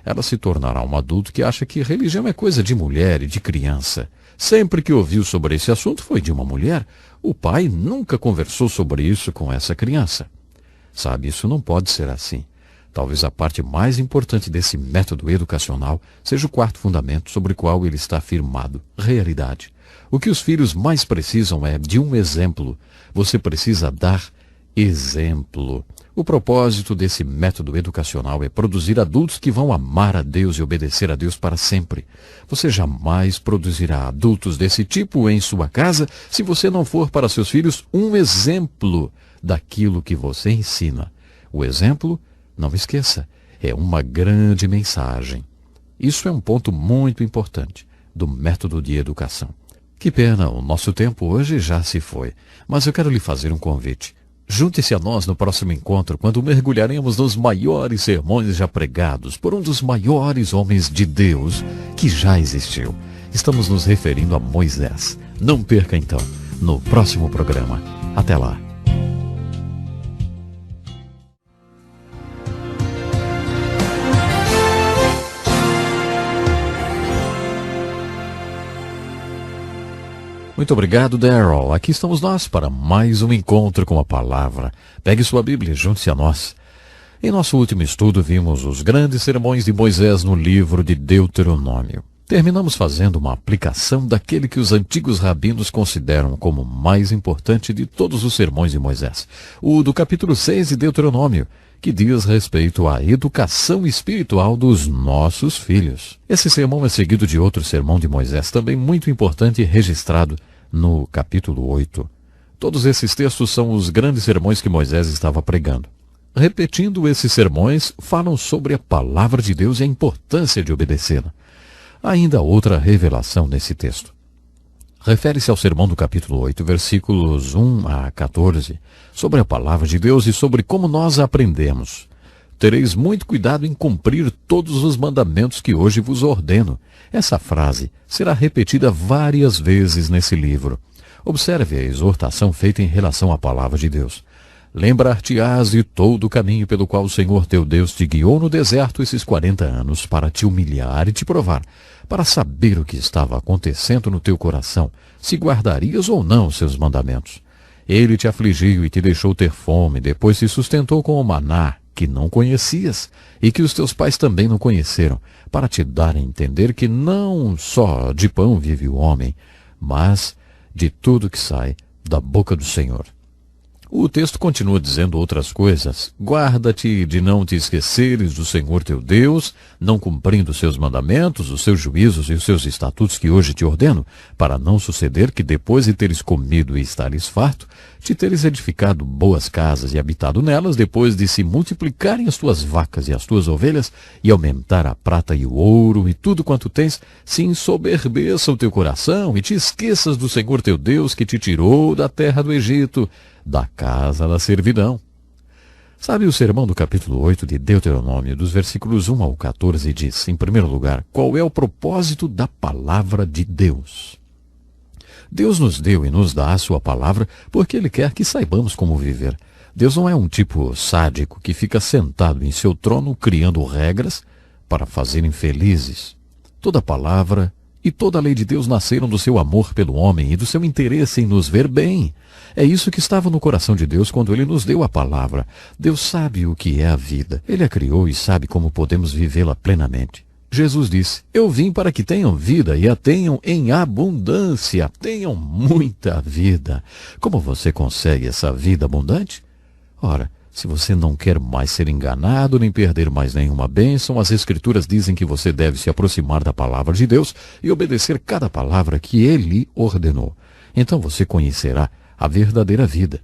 ela se tornará um adulto que acha que religião é coisa de mulher e de criança. Sempre que ouviu sobre esse assunto foi de uma mulher. O pai nunca conversou sobre isso com essa criança. Sabe, isso não pode ser assim. Talvez a parte mais importante desse método educacional seja o quarto fundamento sobre o qual ele está firmado: realidade. O que os filhos mais precisam é de um exemplo. Você precisa dar exemplo. O propósito desse método educacional é produzir adultos que vão amar a Deus e obedecer a Deus para sempre. Você jamais produzirá adultos desse tipo em sua casa se você não for para seus filhos um exemplo daquilo que você ensina. O exemplo, não esqueça, é uma grande mensagem. Isso é um ponto muito importante do método de educação. Que pena, o nosso tempo hoje já se foi, mas eu quero lhe fazer um convite. Junte-se a nós no próximo encontro, quando mergulharemos nos maiores sermões já pregados por um dos maiores homens de Deus que já existiu. Estamos nos referindo a Moisés. Não perca então, no próximo programa. Até lá. Muito obrigado, Darrell. Aqui estamos nós para mais um encontro com a palavra. Pegue sua Bíblia e junte-se a nós. Em nosso último estudo, vimos os grandes sermões de Moisés no livro de Deuteronômio. Terminamos fazendo uma aplicação daquele que os antigos rabinos consideram como o mais importante de todos os sermões de Moisés, o do capítulo 6 de Deuteronômio, que diz respeito à educação espiritual dos nossos filhos. Esse sermão é seguido de outro sermão de Moisés, também muito importante e registrado no capítulo 8. Todos esses textos são os grandes sermões que Moisés estava pregando. Repetindo esses sermões, falam sobre a palavra de Deus e a importância de obedecê-la. ainda há outra revelação nesse texto. Refere-se ao sermão do capítulo 8, versículos 1 a 14, sobre a palavra de Deus e sobre como nós a aprendemos. Tereis muito cuidado em cumprir todos os mandamentos que hoje vos ordeno. Essa frase será repetida várias vezes nesse livro. Observe a exortação feita em relação à palavra de Deus. Lembrar-te-ás de todo o caminho pelo qual o Senhor teu Deus te guiou no deserto esses 40 anos para te humilhar e te provar, para saber o que estava acontecendo no teu coração, se guardarias ou não os seus mandamentos. Ele te afligiu e te deixou ter fome, depois te sustentou com o maná, que não conhecias, e que os teus pais também não conheceram, para te dar a entender que não só de pão vive o homem, mas de tudo que sai da boca do Senhor. O texto continua dizendo outras coisas. Guarda-te de não te esqueceres do Senhor teu Deus, não cumprindo os seus mandamentos, os seus juízos e os seus estatutos que hoje te ordeno, para não suceder que depois de teres comido e estares farto, te teres edificado boas casas e habitado nelas, depois de se multiplicarem as tuas vacas e as tuas ovelhas, e aumentar a prata e o ouro e tudo quanto tens, se ensoberbeça o teu coração e te esqueças do Senhor teu Deus que te tirou da terra do Egito, da casa da servidão. Sabe, o sermão do capítulo 8 de Deuteronômio, dos versículos 1 ao 14, diz, em primeiro lugar, qual é o propósito da palavra de Deus. Deus nos deu e nos dá a sua palavra porque Ele quer que saibamos como viver. Deus não é um tipo sádico que fica sentado em seu trono criando regras para fazerem felizes. Toda palavra e toda a lei de Deus nasceram do seu amor pelo homem e do seu interesse em nos ver bem. É isso que estava no coração de Deus quando Ele nos deu a palavra. Deus sabe o que é a vida. Ele a criou e sabe como podemos vivê-la plenamente. Jesus disse, eu vim para que tenham vida e a tenham em abundância. Tenham muita vida. Como você consegue essa vida abundante? Ora, se você não quer mais ser enganado nem perder mais nenhuma bênção, as Escrituras dizem que você deve se aproximar da palavra de Deus e obedecer cada palavra que Ele ordenou. Então você conhecerá a verdadeira vida.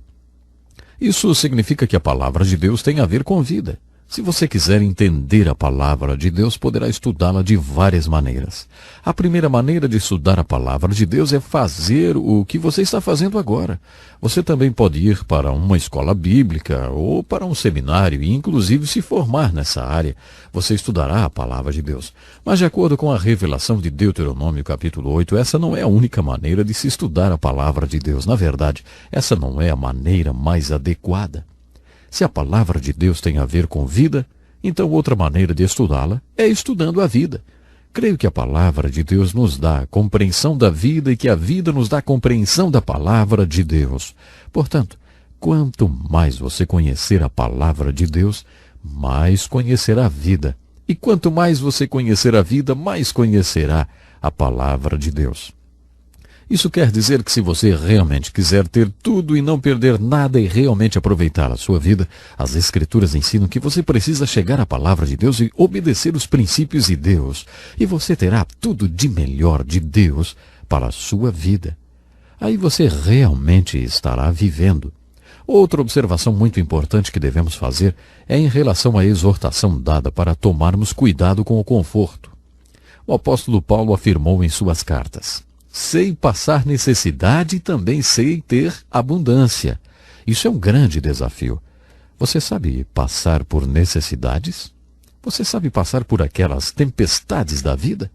Isso significa que a palavra de Deus tem a ver com vida. Se você quiser entender a palavra de Deus, poderá estudá-la de várias maneiras. A primeira maneira de estudar a palavra de Deus é fazer o que você está fazendo agora. Você também pode ir para uma escola bíblica ou para um seminário e, inclusive, se formar nessa área. Você estudará a palavra de Deus. Mas, de acordo com a revelação de Deuteronômio, capítulo 8, essa não é a única maneira de se estudar a palavra de Deus. Na verdade, essa não é a maneira mais adequada. Se a palavra de Deus tem a ver com vida, então outra maneira de estudá-la é estudando a vida. Creio que a palavra de Deus nos dá a compreensão da vida e que a vida nos dá a compreensão da palavra de Deus. Portanto, quanto mais você conhecer a palavra de Deus, mais conhecerá a vida. E quanto mais você conhecer a vida, mais conhecerá a palavra de Deus. Isso quer dizer que se você realmente quiser ter tudo e não perder nada e realmente aproveitar a sua vida, as Escrituras ensinam que você precisa chegar à palavra de Deus e obedecer os princípios de Deus. E você terá tudo de melhor de Deus para a sua vida. Aí você realmente estará vivendo. Outra observação muito importante que devemos fazer é em relação à exortação dada para tomarmos cuidado com o conforto. O apóstolo Paulo afirmou em suas cartas: sei passar necessidade e também sei ter abundância. Isso é um grande desafio. Você sabe passar por necessidades? Você sabe passar por aquelas tempestades da vida?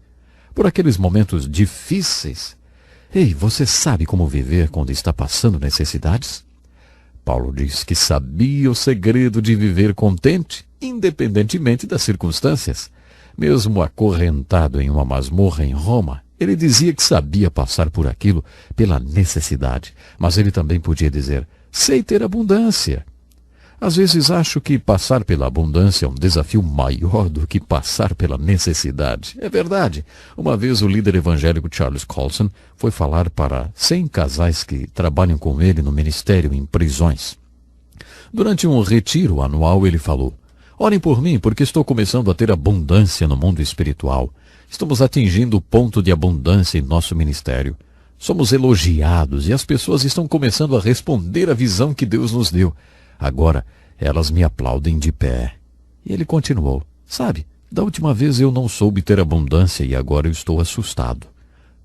Por aqueles momentos difíceis? Ei, você sabe como viver quando está passando necessidades? Paulo diz que sabia o segredo de viver contente, independentemente das circunstâncias. Mesmo acorrentado em uma masmorra em Roma, ele dizia que sabia passar por aquilo pela necessidade, mas ele também podia dizer, sei ter abundância. Às vezes acho que passar pela abundância é um desafio maior do que passar pela necessidade. É verdade. Uma vez o líder evangélico Charles Colson foi falar para 100 casais que trabalham com ele no ministério em prisões. Durante um retiro anual ele falou, orem por mim porque estou começando a ter abundância no mundo espiritual. Estamos atingindo o ponto de abundância em nosso ministério. Somos elogiados e as pessoas estão começando a responder à visão que Deus nos deu. Agora, elas me aplaudem de pé. E ele continuou, sabe, Da última vez eu não soube ter abundância e agora eu estou assustado.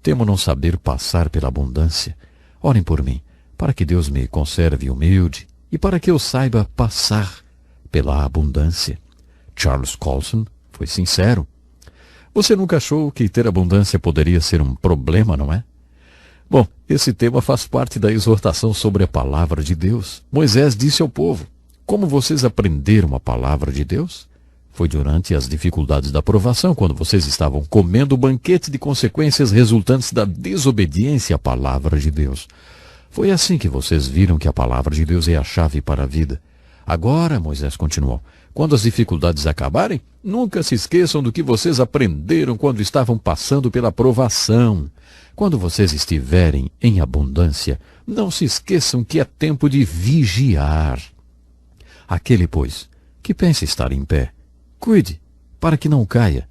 Temo não saber passar pela abundância. Orem por mim, para que Deus me conserve humilde e para que eu saiba passar pela abundância. Charles Colson foi sincero. Você nunca achou que ter abundância poderia ser um problema, não é? Bom, esse tema faz parte da exortação sobre a palavra de Deus. Moisés disse ao povo: como vocês aprenderam a palavra de Deus? Foi durante as dificuldades da provação, quando vocês estavam comendo o banquete de consequências resultantes da desobediência à palavra de Deus. Foi assim que vocês viram que a palavra de Deus é a chave para a vida. Agora, Moisés continuou, quando as dificuldades acabarem, nunca se esqueçam do que vocês aprenderam quando estavam passando pela provação. Quando vocês estiverem em abundância, não se esqueçam que é tempo de vigiar. Aquele, pois, que pensa estar em pé, cuide, para que não caia.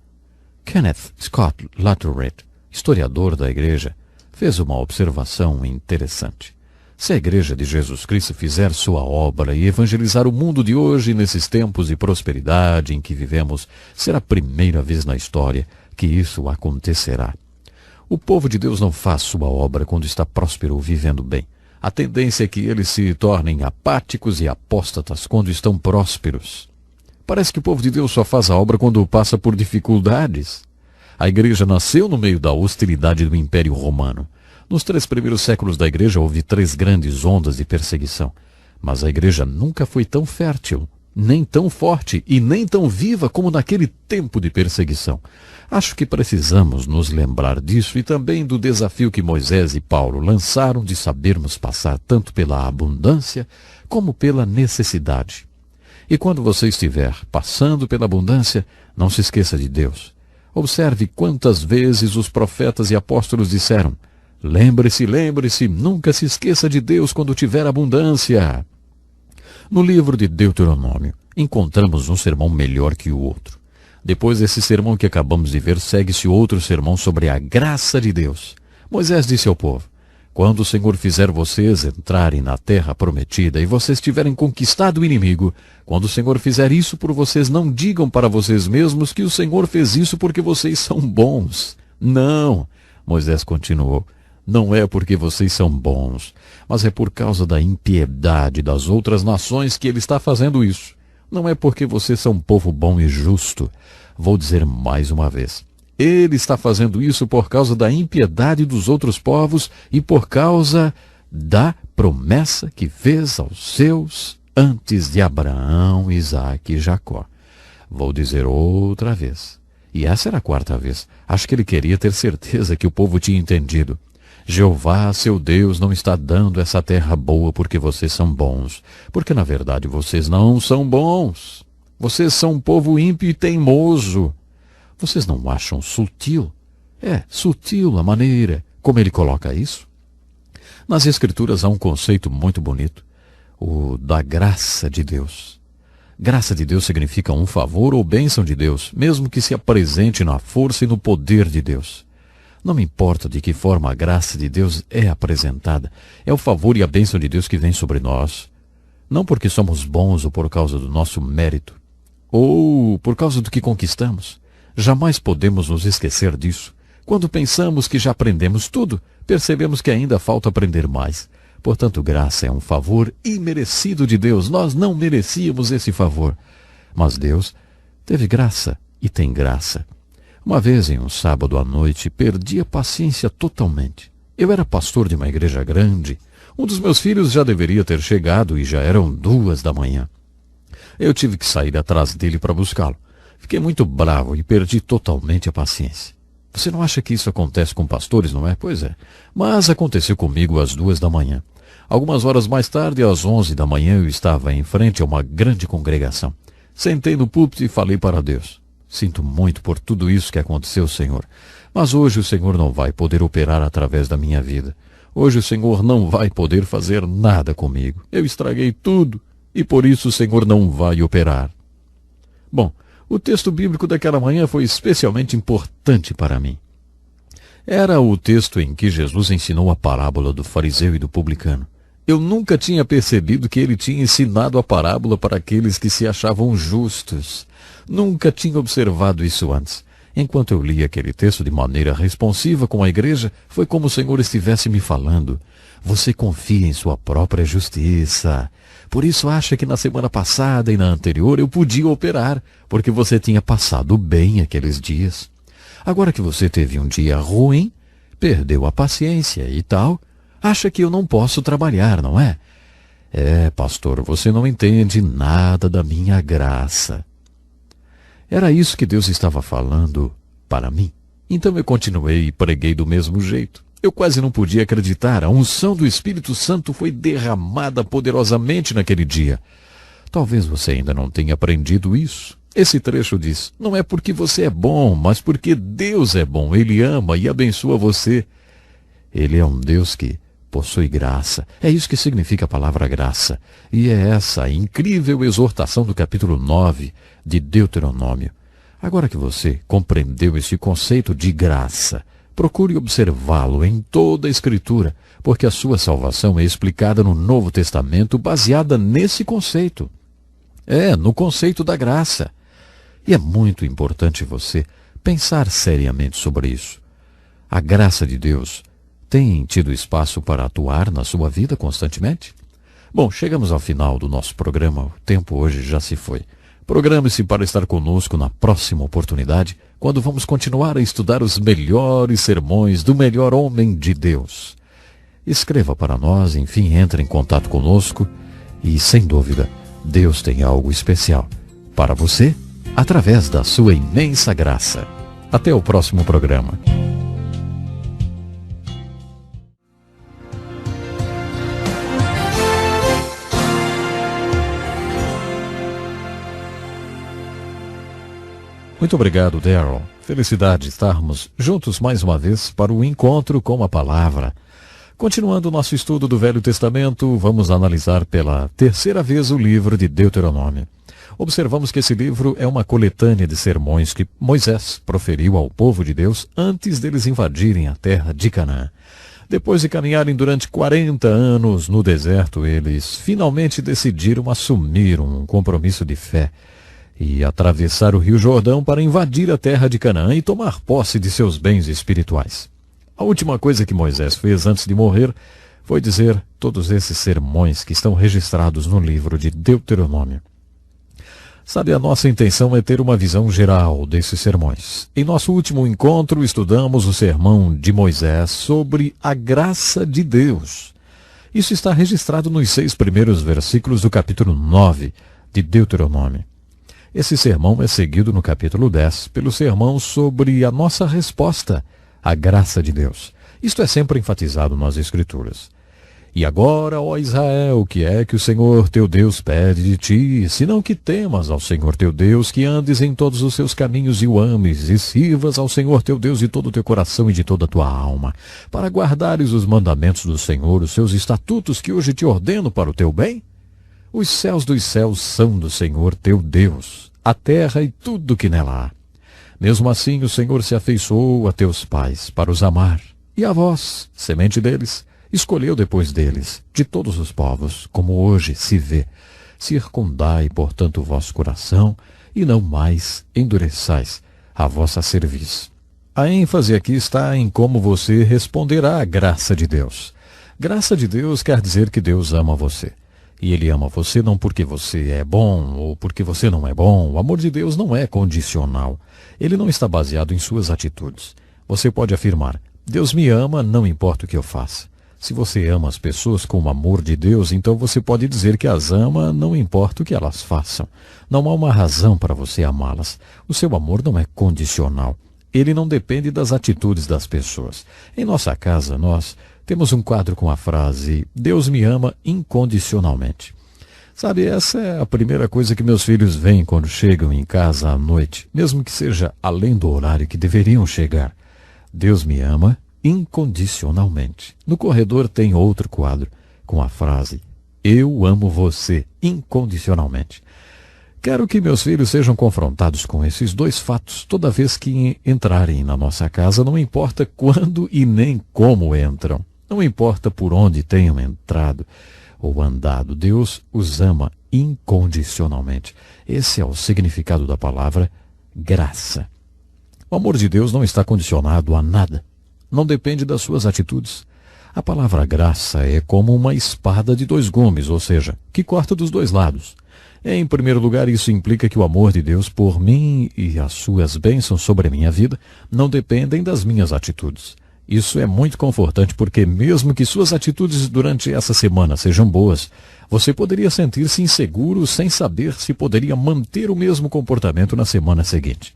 Kenneth Scott Latourette, historiador da igreja, fez uma observação interessante. Se a Igreja de Jesus Cristo fizer sua obra e evangelizar o mundo de hoje nesses tempos de prosperidade em que vivemos, será a primeira vez na história que isso acontecerá. O povo de Deus não faz sua obra quando está próspero ou vivendo bem. A tendência é que eles se tornem apáticos e apóstatas quando estão prósperos. Parece que o povo de Deus só faz a obra quando passa por dificuldades. A igreja nasceu no meio da hostilidade do Império Romano. Nos 3 primeiros séculos da igreja houve 3 grandes ondas de perseguição. Mas a igreja nunca foi tão fértil, nem tão forte e nem tão viva como naquele tempo de perseguição. Acho que precisamos nos lembrar disso e também do desafio que Moisés e Paulo lançaram de sabermos passar tanto pela abundância como pela necessidade. E quando você estiver passando pela abundância, não se esqueça de Deus. Observe quantas vezes os profetas e apóstolos disseram: lembre-se, lembre-se, nunca se esqueça de Deus quando tiver abundância. No livro de Deuteronômio, encontramos um sermão melhor que o outro. Depois desse sermão que acabamos de ver, segue-se outro sermão sobre a graça de Deus. Moisés disse ao povo: quando o Senhor fizer vocês entrarem na terra prometida e vocês tiverem conquistado o inimigo, quando o Senhor fizer isso por vocês, não digam para vocês mesmos que o Senhor fez isso porque vocês são bons. Não, Moisés continuou, não é porque vocês são bons, mas é por causa da impiedade das outras nações que ele está fazendo isso. Não é porque vocês são um povo bom e justo. Vou dizer mais uma vez. Ele está fazendo isso por causa da impiedade dos outros povos e por causa da promessa que fez aos seus antes de Abraão, Isaque e Jacó. Vou dizer outra vez. E essa era a 4ª vez. Acho que ele queria ter certeza que o povo tinha entendido. Jeová, seu Deus, não está dando essa terra boa porque vocês são bons. Porque, na verdade, vocês não são bons. Vocês são um povo ímpio e teimoso. Vocês não acham sutil? É sutil a maneira como ele coloca isso. Nas Escrituras há um conceito muito bonito, o da graça de Deus. Graça de Deus significa um favor ou bênção de Deus, mesmo que se apresente na força e no poder de Deus. Não me importa de que forma a graça de Deus é apresentada, é o favor e a bênção de Deus que vem sobre nós. Não porque somos bons ou por causa do nosso mérito, ou por causa do que conquistamos. Jamais podemos nos esquecer disso. Quando pensamos que já aprendemos tudo, percebemos que ainda falta aprender mais. Portanto, graça é um favor imerecido de Deus. Nós não merecíamos esse favor. Mas Deus teve graça e tem graça. Uma vez, em um sábado à noite, perdi a paciência totalmente. Eu era pastor de uma igreja grande. Um dos meus filhos já deveria ter chegado e já eram 2 da manhã. Eu tive que sair atrás dele para buscá-lo. Fiquei muito bravo e perdi totalmente a paciência. Você não acha que isso acontece com pastores, não é? Pois é. Mas aconteceu comigo às 2 da manhã. Algumas horas mais tarde, às 11 da manhã, eu estava em frente a uma grande congregação. Sentei no púlpito e falei para Deus: sinto muito por tudo isso que aconteceu, Senhor. Mas hoje o Senhor não vai poder operar através da minha vida. Hoje o Senhor não vai poder fazer nada comigo. Eu estraguei tudo e por isso o Senhor não vai operar. Bom, o texto bíblico daquela manhã foi especialmente importante para mim. Era o texto em que Jesus ensinou a parábola do fariseu e do publicano. Eu nunca tinha percebido que ele tinha ensinado a parábola para aqueles que se achavam justos. Nunca tinha observado isso antes. Enquanto eu li aquele texto de maneira responsiva com a igreja, foi como o Senhor estivesse me falando. Você confia em sua própria justiça. Por isso acha que na semana passada e na anterior eu podia operar, porque você tinha passado bem aqueles dias. Agora que você teve um dia ruim, perdeu a paciência e tal, acha que eu não posso trabalhar, não é? Pastor, você não entende nada da minha graça. Era isso que Deus estava falando para mim. Então eu continuei e preguei do mesmo jeito. Eu quase não podia acreditar. A unção do Espírito Santo foi derramada poderosamente naquele dia. Talvez você ainda não tenha aprendido isso. Esse trecho diz, não é porque você é bom, mas porque Deus é bom. Ele ama e abençoa você. Ele é um Deus que possui graça. É isso que significa a palavra graça. E é essa a incrível exortação do capítulo 9 de Deuteronômio. Agora que você compreendeu esse conceito de graça, procure observá-lo em toda a Escritura, porque a sua salvação é explicada no Novo Testamento baseada nesse conceito. No conceito da graça. E é muito importante você pensar seriamente sobre isso. A graça de Deus tem tido espaço para atuar na sua vida constantemente? Bom, chegamos ao final do nosso programa. O tempo hoje já se foi. Programe-se para estar conosco na próxima oportunidade, quando vamos continuar a estudar os melhores sermões do melhor homem de Deus. Escreva para nós, enfim, entre em contato conosco e, sem dúvida, Deus tem algo especial para você através da sua imensa graça. Até o próximo programa. Muito obrigado, Darryl. Felicidade estarmos juntos mais uma vez para o encontro com a palavra. Continuando o nosso estudo do Velho Testamento, vamos analisar pela terceira vez o livro de Deuteronômio. Observamos que esse livro é uma coletânea de sermões que Moisés proferiu ao povo de Deus antes deles invadirem a terra de Canaã. Depois de caminharem durante 40 anos no deserto, eles finalmente decidiram assumir um compromisso de fé e atravessar o Rio Jordão para invadir a terra de Canaã e tomar posse de seus bens espirituais. A última coisa que Moisés fez antes de morrer foi dizer todos esses sermões que estão registrados no livro de Deuteronômio. Sabe, a nossa intenção é ter uma visão geral desses sermões. Em nosso último encontro, estudamos o sermão de Moisés sobre a graça de Deus. Isso está registrado nos 6 primeiros versículos do capítulo 9 de Deuteronômio. Esse sermão é seguido no capítulo 10 pelo sermão sobre a nossa resposta à graça de Deus. Isto é sempre enfatizado nas Escrituras. E agora, ó Israel, o que é que o Senhor teu Deus pede de ti, senão que temas ao Senhor teu Deus, que andes em todos os seus caminhos e o ames, e sirvas ao Senhor teu Deus de todo o teu coração e de toda a tua alma, para guardares os mandamentos do Senhor, os seus estatutos que hoje te ordeno para o teu bem? Os céus dos céus são do Senhor teu Deus, a terra e tudo que nela há. Mesmo assim o Senhor se afeiçoou a teus pais para os amar, e a vós, semente deles, escolheu depois deles, de todos os povos, como hoje se vê. Circundai, portanto, o vosso coração, e não mais endureçais a vossa cerviz. A ênfase aqui está em como você responderá à graça de Deus. Graça de Deus quer dizer que Deus ama você. E Ele ama você não porque você é bom ou porque você não é bom. O amor de Deus não é condicional. Ele não está baseado em suas atitudes. Você pode afirmar, Deus me ama, não importa o que eu faça. Se você ama as pessoas com o amor de Deus, então você pode dizer que as ama, não importa o que elas façam. Não há uma razão para você amá-las. O seu amor não é condicional. Ele não depende das atitudes das pessoas. Em nossa casa, nós temos um quadro com a frase, Deus me ama incondicionalmente. Sabe, essa é a primeira coisa que meus filhos veem quando chegam em casa à noite, mesmo que seja além do horário que deveriam chegar. Deus me ama incondicionalmente. No corredor tem outro quadro com a frase, eu amo você incondicionalmente. Quero que meus filhos sejam confrontados com esses 2 fatos toda vez que entrarem na nossa casa, não importa quando e nem como entram. Não importa por onde tenham entrado, ou andado. Deus os ama incondicionalmente. Esse é o significado da palavra graça. O amor de Deus não está condicionado a nada. Não depende das suas atitudes. A palavra graça é como uma espada de dois gumes, ou seja, que corta dos dois lados. Em primeiro lugar, isso implica que o amor de Deus por mim e as suas bênçãos sobre a minha vida não dependem das minhas atitudes. Isso é muito confortante porque mesmo que suas atitudes durante essa semana sejam boas, você poderia sentir-se inseguro sem saber se poderia manter o mesmo comportamento na semana seguinte.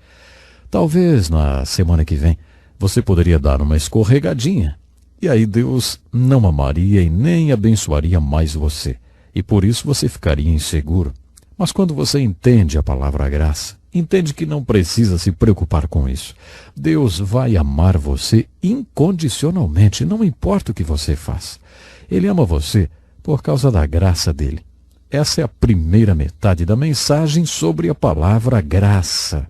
Talvez na semana que vem você poderia dar uma escorregadinha e aí Deus não amaria e nem abençoaria mais você. E por isso você ficaria inseguro. Mas quando você entende a palavra graça, entende que não precisa se preocupar com isso. Deus vai amar você incondicionalmente, não importa o que você faça. Ele ama você por causa da graça dele. Essa é a primeira metade da mensagem sobre a palavra graça.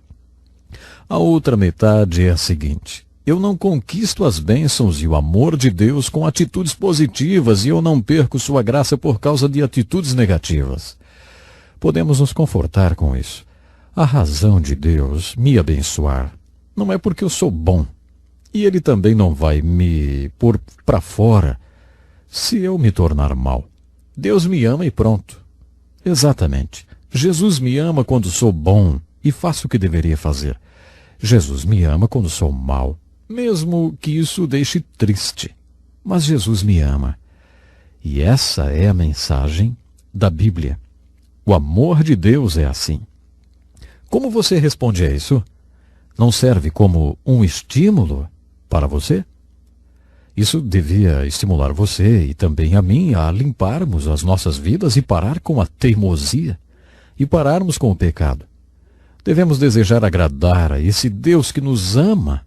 A outra metade é a seguinte: eu não conquisto as bênçãos e o amor de Deus com atitudes positivas e eu não perco sua graça por causa de atitudes negativas. Podemos nos confortar com isso. A razão de Deus me abençoar não é porque eu sou bom. E Ele também não vai me pôr para fora se eu me tornar mal. Deus me ama e pronto. Exatamente. Jesus me ama quando sou bom e faço o que deveria fazer. Jesus me ama quando sou mal, mesmo que isso o deixe triste. Mas Jesus me ama. E essa é a mensagem da Bíblia. O amor de Deus é assim. Como você responde a isso? Não serve como um estímulo para você? Isso devia estimular você e também a mim a limparmos as nossas vidas e parar com a teimosia e pararmos com o pecado. Devemos desejar agradar a esse Deus que nos ama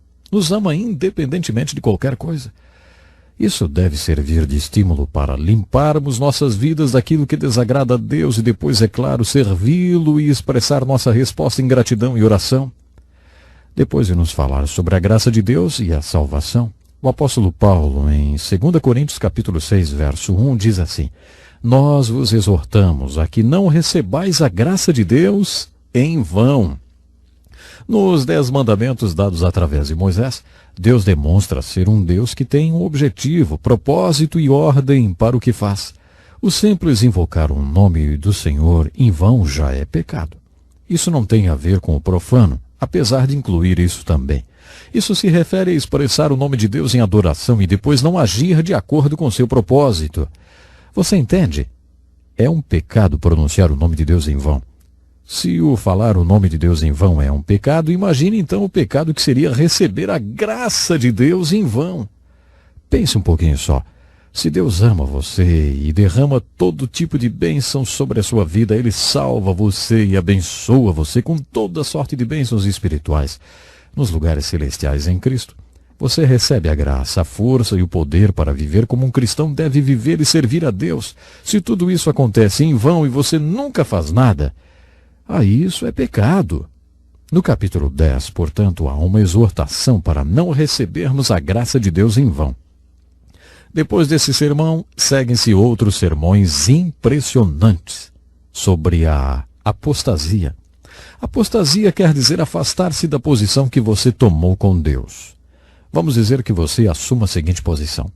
independentemente de qualquer coisa. Isso deve servir de estímulo para limparmos nossas vidas daquilo que desagrada a Deus e depois, é claro, servi-lo e expressar nossa resposta em gratidão e oração. Depois de nos falar sobre a graça de Deus e a salvação, o apóstolo Paulo, em 2 Coríntios capítulo 6, verso 1, diz assim: nós vos exortamos a que não recebais a graça de Deus em vão. Nos 10 mandamentos dados através de Moisés, Deus demonstra ser um Deus que tem um objetivo, propósito e ordem para o que faz. O simples invocar o nome do Senhor em vão já é pecado. Isso não tem a ver com o profano, apesar de incluir isso também. Isso se refere a expressar o nome de Deus em adoração e depois não agir de acordo com seu propósito. Você entende? É um pecado pronunciar o nome de Deus em vão. Se o falar o nome de Deus em vão é um pecado, imagine então o pecado que seria receber a graça de Deus em vão. Pense um pouquinho só. Se Deus ama você e derrama todo tipo de bênção sobre a sua vida, Ele salva você e abençoa você com toda sorte de bênçãos espirituais nos lugares celestiais em Cristo. Você recebe a graça, a força e o poder para viver como um cristão deve viver e servir a Deus. Se tudo isso acontece em vão e você nunca faz nada, aí isso é pecado. No capítulo 10, portanto, há uma exortação para não recebermos a graça de Deus em vão. Depois desse sermão, seguem-se outros sermões impressionantes sobre a apostasia. Apostasia quer dizer afastar-se da posição que você tomou com Deus. Vamos dizer que você assuma a seguinte posição: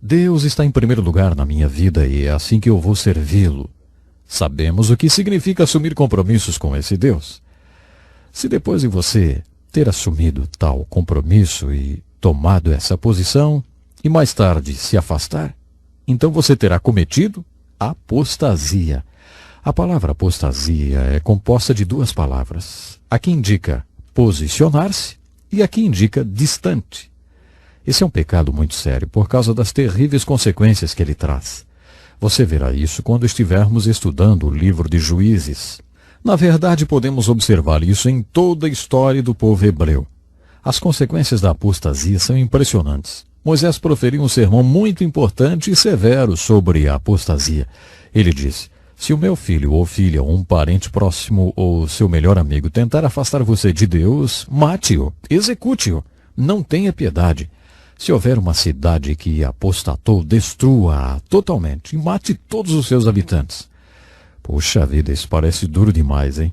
Deus está em primeiro lugar na minha vida e é assim que eu vou servi-lo. Sabemos o que significa assumir compromissos com esse Deus. Se depois de você ter assumido tal compromisso e tomado essa posição, e mais tarde se afastar, então você terá cometido apostasia. A palavra apostasia é composta de duas palavras. A que indica posicionar-se e a que indica distante. Esse é um pecado muito sério por causa das terríveis consequências que ele traz. Você verá isso quando estivermos estudando o livro de Juízes. Na verdade, podemos observar isso em toda a história do povo hebreu. As consequências da apostasia são impressionantes. Moisés proferiu um sermão muito importante e severo sobre a apostasia. Ele disse: se o meu filho ou filha, ou um parente próximo ou seu melhor amigo tentar afastar você de Deus, mate-o, execute-o, não tenha piedade. Se houver uma cidade que apostatou, destrua-a totalmente e mate todos os seus habitantes. Puxa vida, isso parece duro demais, hein?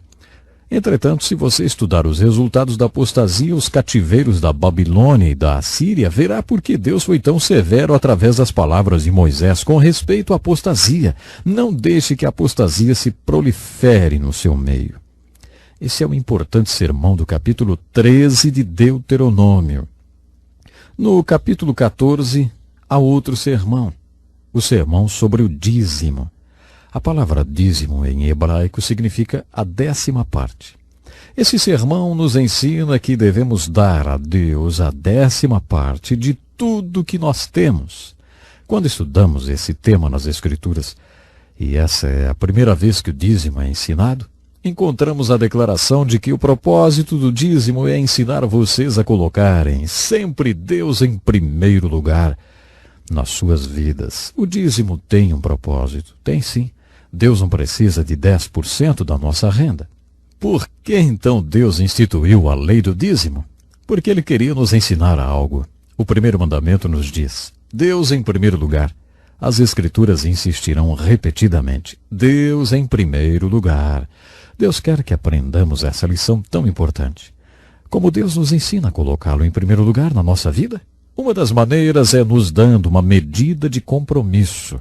Entretanto, se você estudar os resultados da apostasia, os cativeiros da Babilônia e da Assíria, verá por que Deus foi tão severo através das palavras de Moisés com respeito à apostasia. Não deixe que a apostasia se prolifere no seu meio. Esse é o importante sermão do capítulo 13 de Deuteronômio. No capítulo 14, há outro sermão, o sermão sobre o dízimo. A palavra dízimo em hebraico significa a 10ª parte. Esse sermão nos ensina que devemos dar a Deus a 10ª parte de tudo que nós temos. Quando estudamos esse tema nas Escrituras, e essa é a primeira vez que o dízimo é ensinado, encontramos a declaração de que o propósito do dízimo é ensinar vocês a colocarem sempre Deus em primeiro lugar nas suas vidas. O dízimo tem um propósito, tem sim. Deus não precisa de 10% da nossa renda. Por que então Deus instituiu a lei do dízimo? Porque Ele queria nos ensinar algo. O primeiro mandamento nos diz: Deus em primeiro lugar. As Escrituras insistirão repetidamente: Deus em primeiro lugar. Deus quer que aprendamos essa lição tão importante. Como Deus nos ensina a colocá-lo em primeiro lugar na nossa vida? Uma das maneiras é nos dando uma medida de compromisso.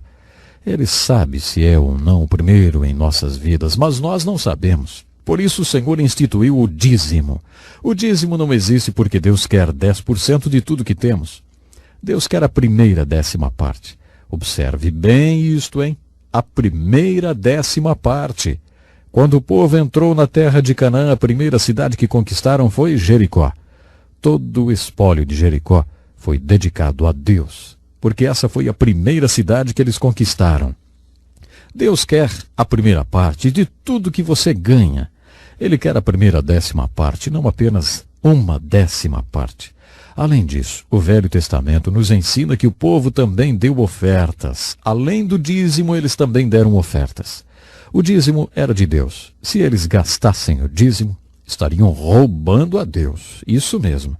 Ele sabe se é ou não o primeiro em nossas vidas, mas nós não sabemos. Por isso o Senhor instituiu o dízimo. O dízimo não existe porque Deus quer 10% de tudo que temos. Deus quer a primeira 10ª parte. Observe bem isto, hein? A primeira 10ª parte. Quando o povo entrou na terra de Canaã, a primeira cidade que conquistaram foi Jericó. Todo o espólio de Jericó foi dedicado a Deus, porque essa foi a primeira cidade que eles conquistaram. Deus quer a primeira parte de tudo que você ganha. Ele quer a primeira 10ª parte, não apenas uma 10ª parte. Além disso, o Velho Testamento nos ensina que o povo também deu ofertas. Além do dízimo, eles também deram ofertas. O dízimo era de Deus. Se eles gastassem o dízimo, estariam roubando a Deus. Isso mesmo.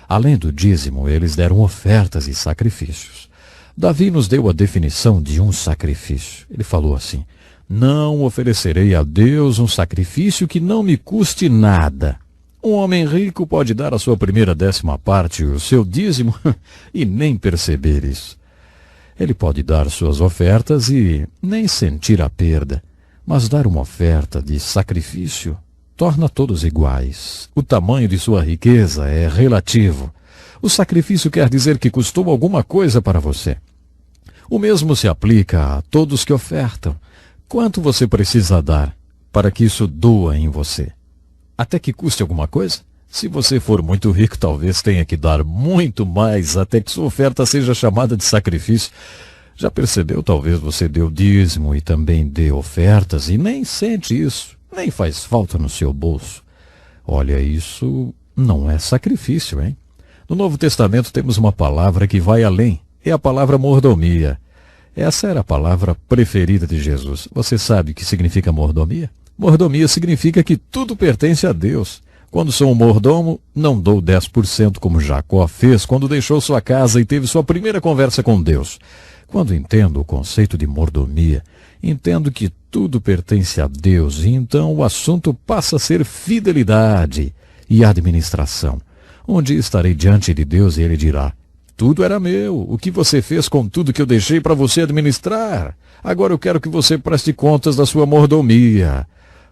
Além do dízimo, eles deram ofertas e sacrifícios. Davi nos deu a definição de um sacrifício. Ele falou assim: não oferecerei a Deus um sacrifício que não me custe nada. Um homem rico pode dar a sua primeira 10ª parte, o seu dízimo, e nem perceber isso. Ele pode dar suas ofertas e nem sentir a perda, mas dar uma oferta de sacrifício torna todos iguais. O tamanho de sua riqueza é relativo. O sacrifício quer dizer que custou alguma coisa para você. O mesmo se aplica a todos que ofertam. Quanto você precisa dar para que isso doa em você? Até que custe alguma coisa? Se você for muito rico, talvez tenha que dar muito mais até que sua oferta seja chamada de sacrifício. Já percebeu? Talvez você dê o dízimo e também dê ofertas e nem sente isso, nem faz falta no seu bolso. Olha, isso não é sacrifício, hein? No Novo Testamento temos uma palavra que vai além. É a palavra mordomia. Essa era a palavra preferida de Jesus. Você sabe o que significa mordomia? Mordomia significa que tudo pertence a Deus. Quando sou um mordomo, não dou 10% como Jacó fez quando deixou sua casa e teve sua primeira conversa com Deus. Quando entendo o conceito de mordomia, entendo que tudo pertence a Deus e então o assunto passa a ser fidelidade e administração. Um dia estarei diante de Deus e Ele dirá: tudo era meu, o que você fez com tudo que eu deixei para você administrar? Agora eu quero que você preste contas da sua mordomia.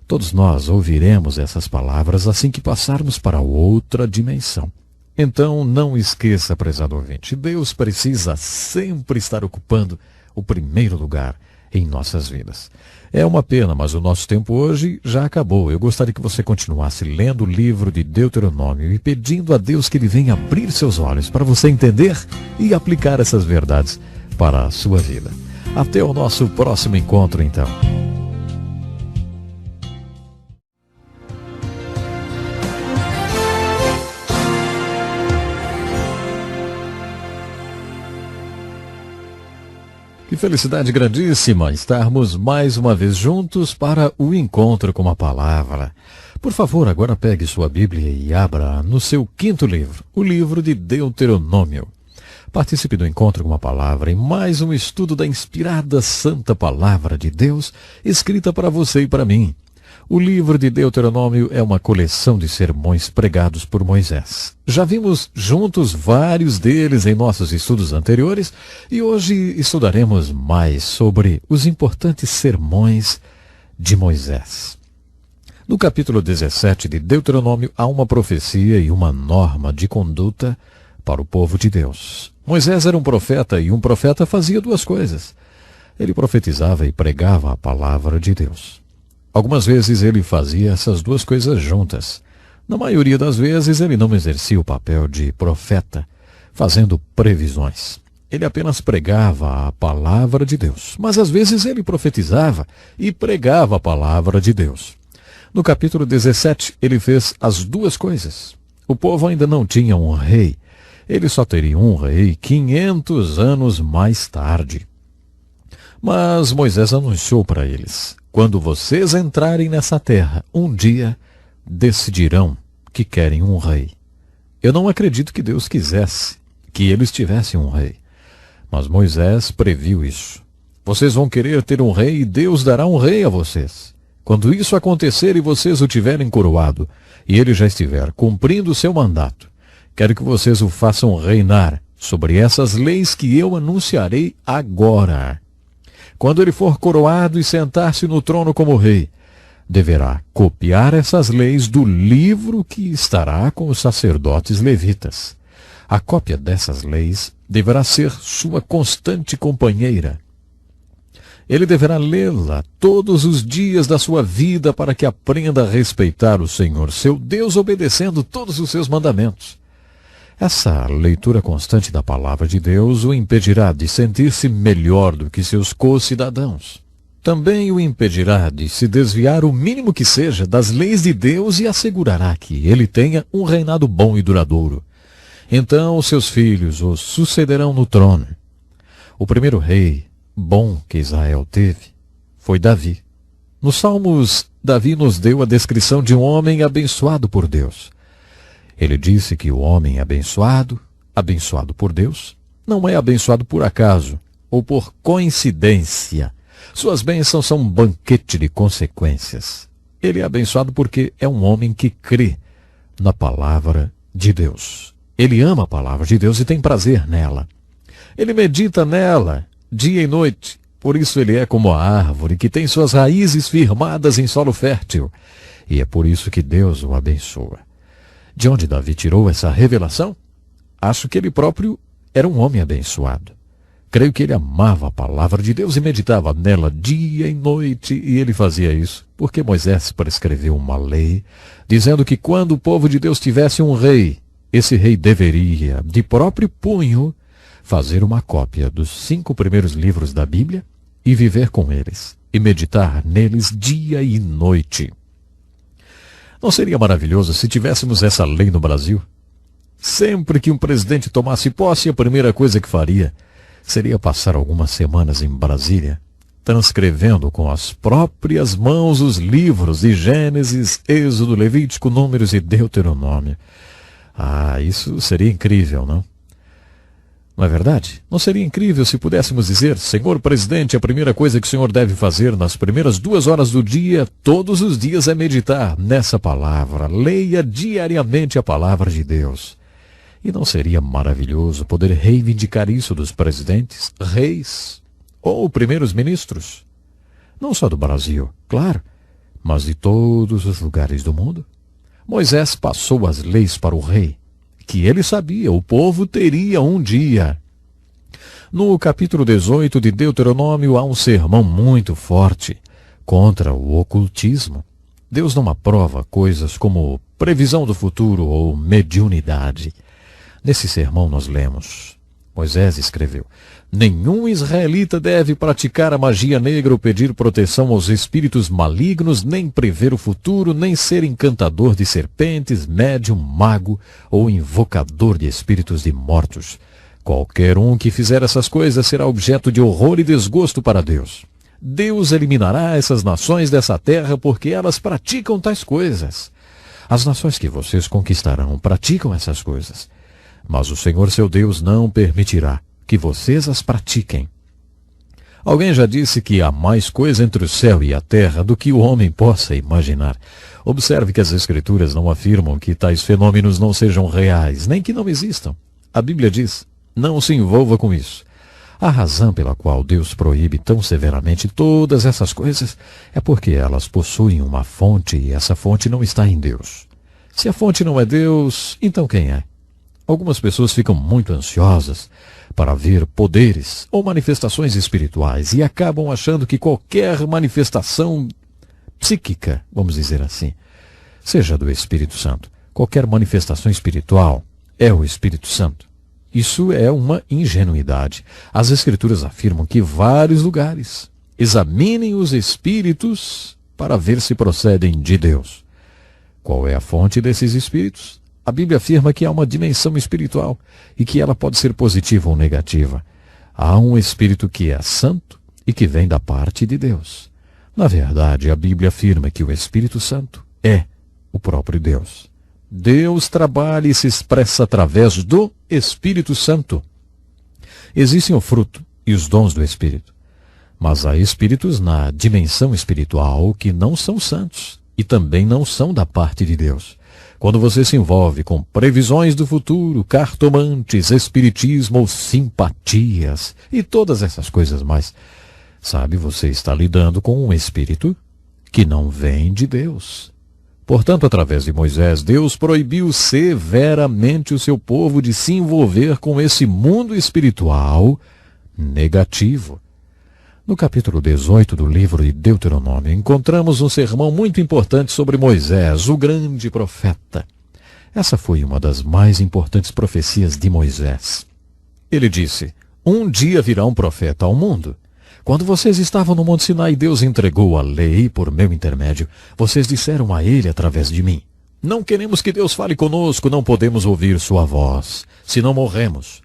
Todos nós ouviremos essas palavras assim que passarmos para outra dimensão. Então não esqueça, prezado ouvinte, Deus precisa sempre estar ocupando o primeiro lugar em nossas vidas. É uma pena, mas o nosso tempo hoje já acabou. Eu gostaria que você continuasse lendo o livro de Deuteronômio e pedindo a Deus que Ele venha abrir seus olhos para você entender e aplicar essas verdades para a sua vida. Até o nosso próximo encontro, então. Que felicidade grandíssima estarmos mais uma vez juntos para o encontro com a palavra. Por favor, agora pegue sua Bíblia e abra no seu 5º livro, o livro de Deuteronômio. Participe do Encontro com a Palavra em mais um estudo da inspirada Santa Palavra de Deus, escrita para você e para mim. O livro de Deuteronômio é uma coleção de sermões pregados por Moisés. Já vimos juntos vários deles em nossos estudos anteriores e hoje estudaremos mais sobre os importantes sermões de Moisés. No capítulo 17 de Deuteronômio há uma profecia e uma norma de conduta para o povo de Deus. Moisés era um profeta e um profeta fazia duas coisas. Ele profetizava e pregava a palavra de Deus. Algumas vezes ele fazia essas duas coisas juntas. Na maioria das vezes ele não exercia o papel de profeta, fazendo previsões. Ele apenas pregava a palavra de Deus. Mas às vezes ele profetizava e pregava a palavra de Deus. No capítulo 17 ele fez as duas coisas. O povo ainda não tinha um rei. Ele só teria um rei 500 anos mais tarde. Mas Moisés anunciou para eles: quando vocês entrarem nessa terra, um dia decidirão que querem um rei. Eu não acredito que Deus quisesse que eles tivessem um rei. Mas Moisés previu isso. Vocês vão querer ter um rei e Deus dará um rei a vocês. Quando isso acontecer e vocês o tiverem coroado, e ele já estiver cumprindo o seu mandato, quero que vocês o façam reinar sobre essas leis que eu anunciarei agora. Quando ele for coroado e sentar-se no trono como rei, deverá copiar essas leis do livro que estará com os sacerdotes levitas. A cópia dessas leis deverá ser sua constante companheira. Ele deverá lê-la todos os dias da sua vida para que aprenda a respeitar o Senhor, seu Deus, obedecendo todos os seus mandamentos. Essa leitura constante da palavra de Deus o impedirá de sentir-se melhor do que seus co-cidadãos. Também o impedirá de se desviar o mínimo que seja das leis de Deus e assegurará que ele tenha um reinado bom e duradouro. Então seus filhos o sucederão no trono. O primeiro rei bom que Israel teve foi Davi. Nos Salmos, Davi nos deu a descrição de um homem abençoado por Deus. Ele disse que o homem abençoado por Deus, não é abençoado por acaso ou por coincidência. Suas bênçãos são um banquete de consequências. Ele é abençoado porque é um homem que crê na palavra de Deus. Ele ama a palavra de Deus e tem prazer nela. Ele medita nela dia e noite. Por isso ele é como a árvore que tem suas raízes firmadas em solo fértil. E é por isso que Deus o abençoa. De onde Davi tirou essa revelação? Acho que ele próprio era um homem abençoado. Creio que ele amava a palavra de Deus e meditava nela dia e noite, e ele fazia isso porque Moisés prescreveu uma lei, dizendo que quando o povo de Deus tivesse um rei, esse rei deveria, de próprio punho, fazer uma cópia dos 5 primeiros livros da Bíblia e viver com eles, e meditar neles dia e noite. Não seria maravilhoso se tivéssemos essa lei no Brasil? Sempre que um presidente tomasse posse, a primeira coisa que faria seria passar algumas semanas em Brasília, transcrevendo com as próprias mãos os livros de Gênesis, Êxodo, Levítico, Números e Deuteronômio. Isso seria incrível, não? Não é verdade? Não seria incrível se pudéssemos dizer: Senhor presidente, a primeira coisa que o senhor deve fazer nas primeiras 2 horas do dia, todos os dias, é meditar nessa palavra. Leia diariamente a palavra de Deus. E não seria maravilhoso poder reivindicar isso dos presidentes, reis ou primeiros ministros? Não só do Brasil, claro, mas de todos os lugares do mundo. Moisés passou as leis para o rei, que ele sabia, o povo teria um dia. No capítulo 18 de Deuteronômio há um sermão muito forte contra o ocultismo. Deus não aprova coisas como previsão do futuro ou mediunidade. Nesse sermão nós lemos: Moisés escreveu: nenhum israelita deve praticar a magia negra ou pedir proteção aos espíritos malignos, nem prever o futuro, nem ser encantador de serpentes, médium, mago ou invocador de espíritos de mortos. Qualquer um que fizer essas coisas será objeto de horror e desgosto para Deus. Deus eliminará essas nações dessa terra porque elas praticam tais coisas. As nações que vocês conquistarão praticam essas coisas. mas o Senhor seu Deus não permitirá que vocês as pratiquem. Alguém já disse que há mais coisa entre o céu e a terra do que o homem possa imaginar. Observe que as Escrituras não afirmam que tais fenômenos não sejam reais, nem que não existam. A Bíblia diz, não se envolva com isso. A razão pela qual Deus proíbe tão severamente todas essas coisas é porque elas possuem uma fonte e essa fonte não está em Deus. Se a fonte não é Deus, então quem é? Algumas pessoas ficam muito ansiosas para ver poderes ou manifestações espirituais e acabam achando que qualquer manifestação psíquica, vamos dizer assim, seja do Espírito Santo. Qualquer manifestação espiritual é o Espírito Santo. Isso é uma ingenuidade. As Escrituras afirmam que vários lugares examinem os espíritos para ver se procedem de Deus. Qual é a fonte desses espíritos? A Bíblia afirma que há uma dimensão espiritual e que ela pode ser positiva ou negativa. Há um espírito que é santo e que vem da parte de Deus. Na verdade, a Bíblia afirma que o Espírito Santo é o próprio Deus. Deus trabalha e se expressa através do Espírito Santo. Existem o fruto e os dons do Espírito. Mas há espíritos na dimensão espiritual que não são santos e também não são da parte de Deus. Quando você se envolve com previsões do futuro, cartomantes, espiritismo ou simpatias e todas essas coisas mais, sabe, você está lidando com um espírito que não vem de Deus. Portanto, através de Moisés, Deus proibiu severamente o seu povo de se envolver com esse mundo espiritual negativo. No capítulo 18 do livro de Deuteronômio, encontramos um sermão muito importante sobre Moisés, o grande profeta. Essa foi uma das mais importantes profecias de Moisés. Ele disse, um dia virá um profeta ao mundo. Quando vocês estavam no Monte Sinai, Deus entregou a lei por meu intermédio. Vocês disseram a ele através de mim, não queremos que Deus fale conosco, não podemos ouvir sua voz, senão morremos.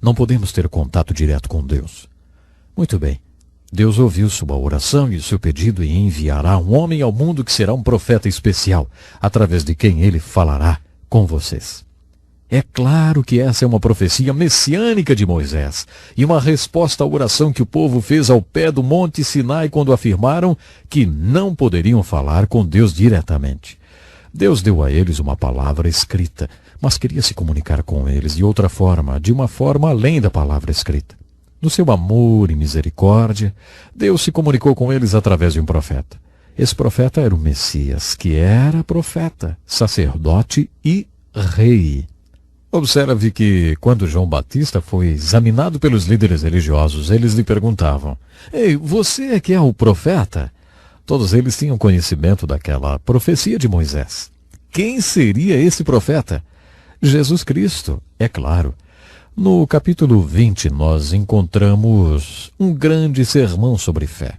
Não podemos ter contato direto com Deus. Muito bem. Deus ouviu sua oração e o seu pedido e enviará um homem ao mundo que será um profeta especial, através de quem ele falará com vocês. É claro que essa é uma profecia messiânica de Moisés e uma resposta à oração que o povo fez ao pé do Monte Sinai quando afirmaram que não poderiam falar com Deus diretamente. Deus deu a eles uma palavra escrita, mas queria se comunicar com eles de outra forma, de uma forma além da palavra escrita. No seu amor e misericórdia, Deus se comunicou com eles através de um profeta. Esse profeta era o Messias, que era profeta, sacerdote e rei. Observe que, quando João Batista foi examinado pelos líderes religiosos, eles lhe perguntavam, ei, você é que é o profeta? Todos eles tinham conhecimento daquela profecia de Moisés. Quem seria esse profeta? Jesus Cristo, é claro. No capítulo 20, nós encontramos um grande sermão sobre fé.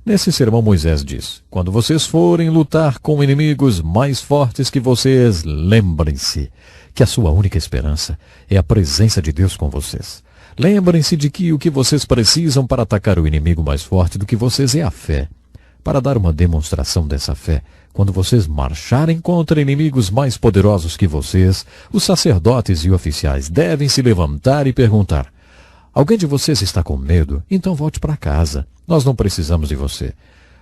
Nesse sermão, Moisés diz, quando vocês forem lutar com inimigos mais fortes que vocês, lembrem-se que a sua única esperança é a presença de Deus com vocês. Lembrem-se de que o que vocês precisam para atacar o inimigo mais forte do que vocês é a fé. Para dar uma demonstração dessa fé, quando vocês marcharem contra inimigos mais poderosos que vocês, os sacerdotes e oficiais devem se levantar e perguntar, alguém de vocês está com medo? Então volte para casa. Nós não precisamos de você.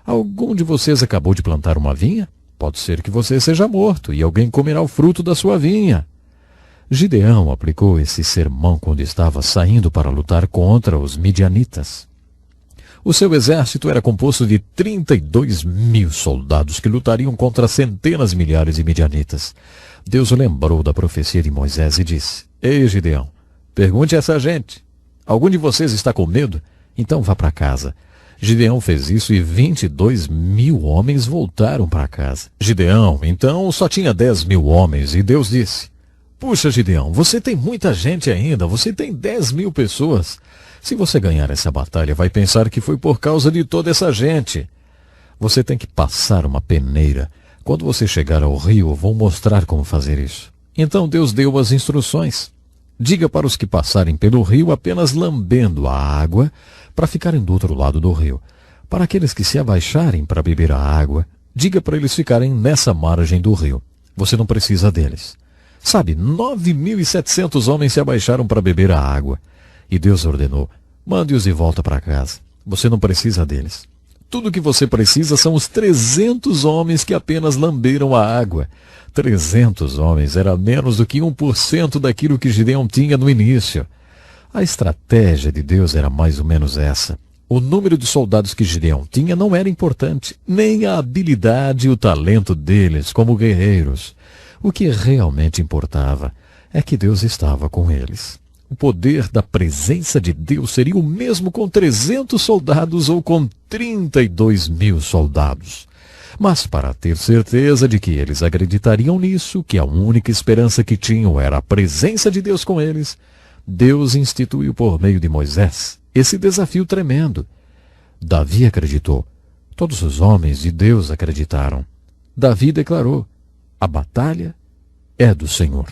Algum de vocês acabou de plantar uma vinha? Pode ser que você seja morto e alguém comerá o fruto da sua vinha. Gideão aplicou esse sermão quando estava saindo para lutar contra os midianitas. O seu exército era composto de 32.000 soldados que lutariam contra centenas de milhares de midianitas. Deus o lembrou da profecia de Moisés e disse, ei, Gideão, pergunte a essa gente, algum de vocês está com medo? Então vá para casa. Gideão fez isso e 22.000 homens voltaram para casa. Gideão, então, só tinha 10.000 homens e Deus disse, puxa, Gideão, você tem muita gente ainda, você tem 10.000 pessoas. Se você ganhar essa batalha, vai pensar que foi por causa de toda essa gente. Você tem que passar uma peneira. Quando você chegar ao rio, vou mostrar como fazer isso. Então Deus deu as instruções. Diga para os que passarem pelo rio apenas lambendo a água para ficarem do outro lado do rio. Para aqueles que se abaixarem para beber a água, diga para eles ficarem nessa margem do rio. Você não precisa deles. Sabe, 9.700 homens se abaixaram para beber a água. E Deus ordenou: mande-os de volta para casa. Você não precisa deles. Tudo o que você precisa são os 300 homens que apenas lamberam a água. 300 homens era menos do que 1% daquilo que Gideão tinha no início. A estratégia de Deus era mais ou menos essa. O número de soldados que Gideão tinha não era importante, nem a habilidade e o talento deles como guerreiros. O que realmente importava é que Deus estava com eles. O poder da presença de Deus seria o mesmo com 300 soldados ou com 32.000 soldados. Mas para ter certeza de que eles acreditariam nisso, que a única esperança que tinham era a presença de Deus com eles, Deus instituiu por meio de Moisés esse desafio tremendo. Davi acreditou. Todos os homens de Deus acreditaram. Davi declarou: a batalha é do Senhor.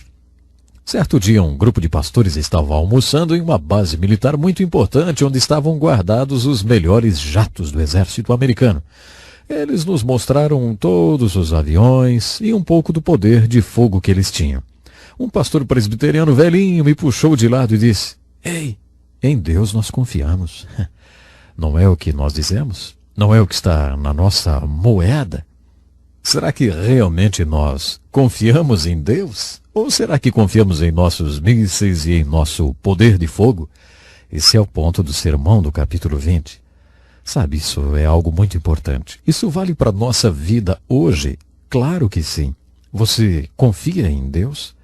Certo dia, um grupo de pastores estava almoçando em uma base militar muito importante, onde estavam guardados os melhores jatos do exército americano. Eles nos mostraram todos os aviões e um pouco do poder de fogo que eles tinham. Um pastor presbiteriano velhinho me puxou de lado e disse: ei, em Deus nós confiamos. Não é o que nós dizemos? Não é o que está na nossa moeda? Será que realmente nós confiamos em Deus? Ou será que confiamos em nossos mísseis e em nosso poder de fogo? Esse é o ponto do sermão do capítulo 20. Sabe, isso é algo muito importante. Isso vale para a nossa vida hoje? Claro que sim. Você confia em Deus?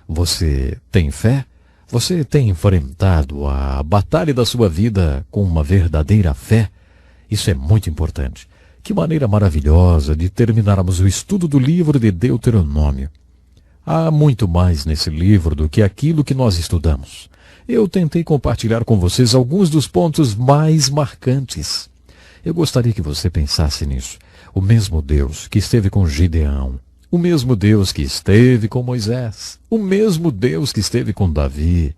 Você tem fé? Você tem enfrentado a batalha da sua vida com uma verdadeira fé? Isso é muito importante. Que maneira maravilhosa de terminarmos o estudo do livro de Deuteronômio. Há muito mais nesse livro do que aquilo que nós estudamos. Eu tentei compartilhar com vocês alguns dos pontos mais marcantes. Eu gostaria que você pensasse nisso. O mesmo Deus que esteve com Gideão, o mesmo Deus que esteve com Moisés, o mesmo Deus que esteve com Davi,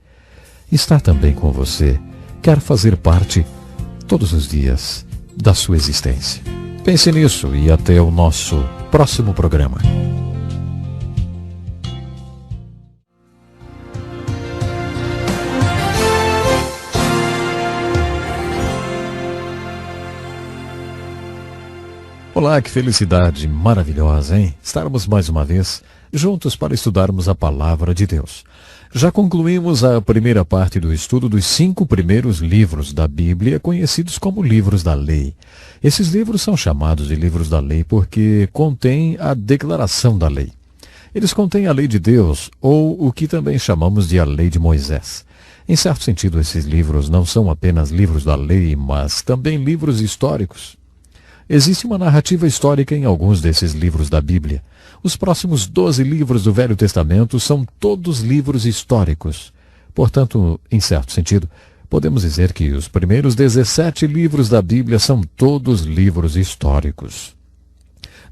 está também com você. Quer fazer parte todos os dias da sua existência. Pense nisso e até o nosso próximo programa. Olá, que felicidade maravilhosa, hein? Estarmos mais uma vez juntos para estudarmos a Palavra de Deus. Já concluímos a primeira parte do estudo dos 5 primeiros livros da Bíblia, conhecidos como livros da lei. Esses livros são chamados de livros da lei porque contêm a declaração da lei. Eles contêm a lei de Deus, ou o que também chamamos de a lei de Moisés. Em certo sentido, esses livros não são apenas livros da lei, mas também livros históricos. Existe uma narrativa histórica em alguns desses livros da Bíblia. Os próximos 12 livros do Velho Testamento são todos livros históricos. Portanto, em certo sentido, podemos dizer que os primeiros 17 livros da Bíblia são todos livros históricos.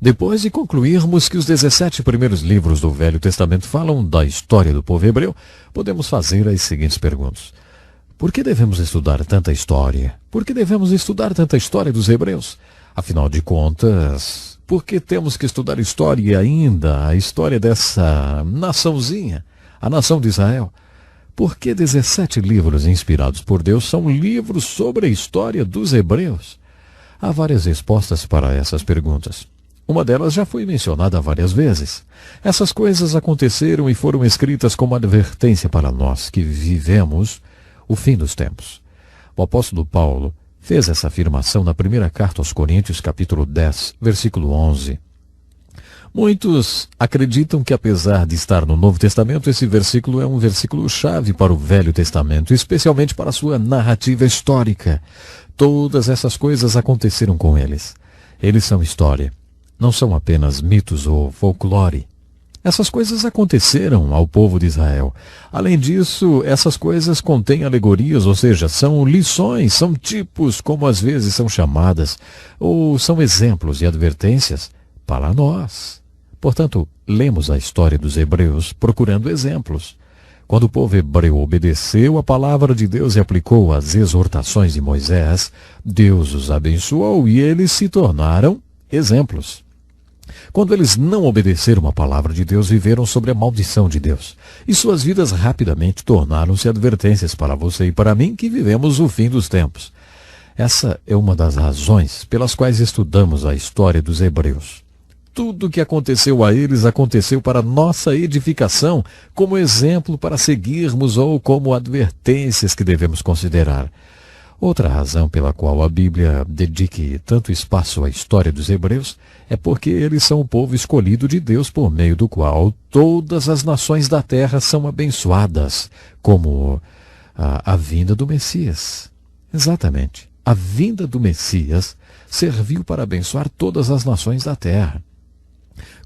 Depois de concluirmos que os 17 primeiros livros do Velho Testamento falam da história do povo hebreu, podemos fazer as seguintes perguntas. Por que devemos estudar tanta história? Por que devemos estudar tanta história dos hebreus? Afinal de contas, por que temos que estudar história e ainda a história dessa naçãozinha, a nação de Israel? Por que 17 livros inspirados por Deus são livros sobre a história dos hebreus? Há várias respostas para essas perguntas. Uma delas já foi mencionada várias vezes. Essas coisas aconteceram e foram escritas como advertência para nós que vivemos o fim dos tempos. O apóstolo Paulo fez essa afirmação na primeira carta aos Coríntios, capítulo 10, versículo 11. Muitos acreditam que, apesar de estar no Novo Testamento, esse versículo é um versículo-chave para o Velho Testamento, especialmente para sua narrativa histórica. Todas essas coisas aconteceram com eles. Eles são história, não são apenas mitos ou folclore. Essas coisas aconteceram ao povo de Israel. Além disso, essas coisas contêm alegorias, ou seja, são lições, são tipos, como às vezes são chamadas, ou são exemplos e advertências para nós. Portanto, lemos a história dos hebreus procurando exemplos. Quando o povo hebreu obedeceu a palavra de Deus e aplicou as exortações de Moisés, Deus os abençoou e eles se tornaram exemplos. Quando eles não obedeceram à palavra de Deus, viveram sobre a maldição de Deus. E suas vidas rapidamente tornaram-se advertências para você e para mim que vivemos o fim dos tempos. Essa é uma das razões pelas quais estudamos a história dos hebreus. Tudo o que aconteceu a eles aconteceu para nossa edificação, como exemplo para seguirmos ou como advertências que devemos considerar. Outra razão pela qual a Bíblia dedique tanto espaço à história dos hebreus é porque eles são o povo escolhido de Deus por meio do qual todas as nações da terra são abençoadas, como a vinda do Messias. Exatamente. A vinda do Messias serviu para abençoar todas as nações da terra.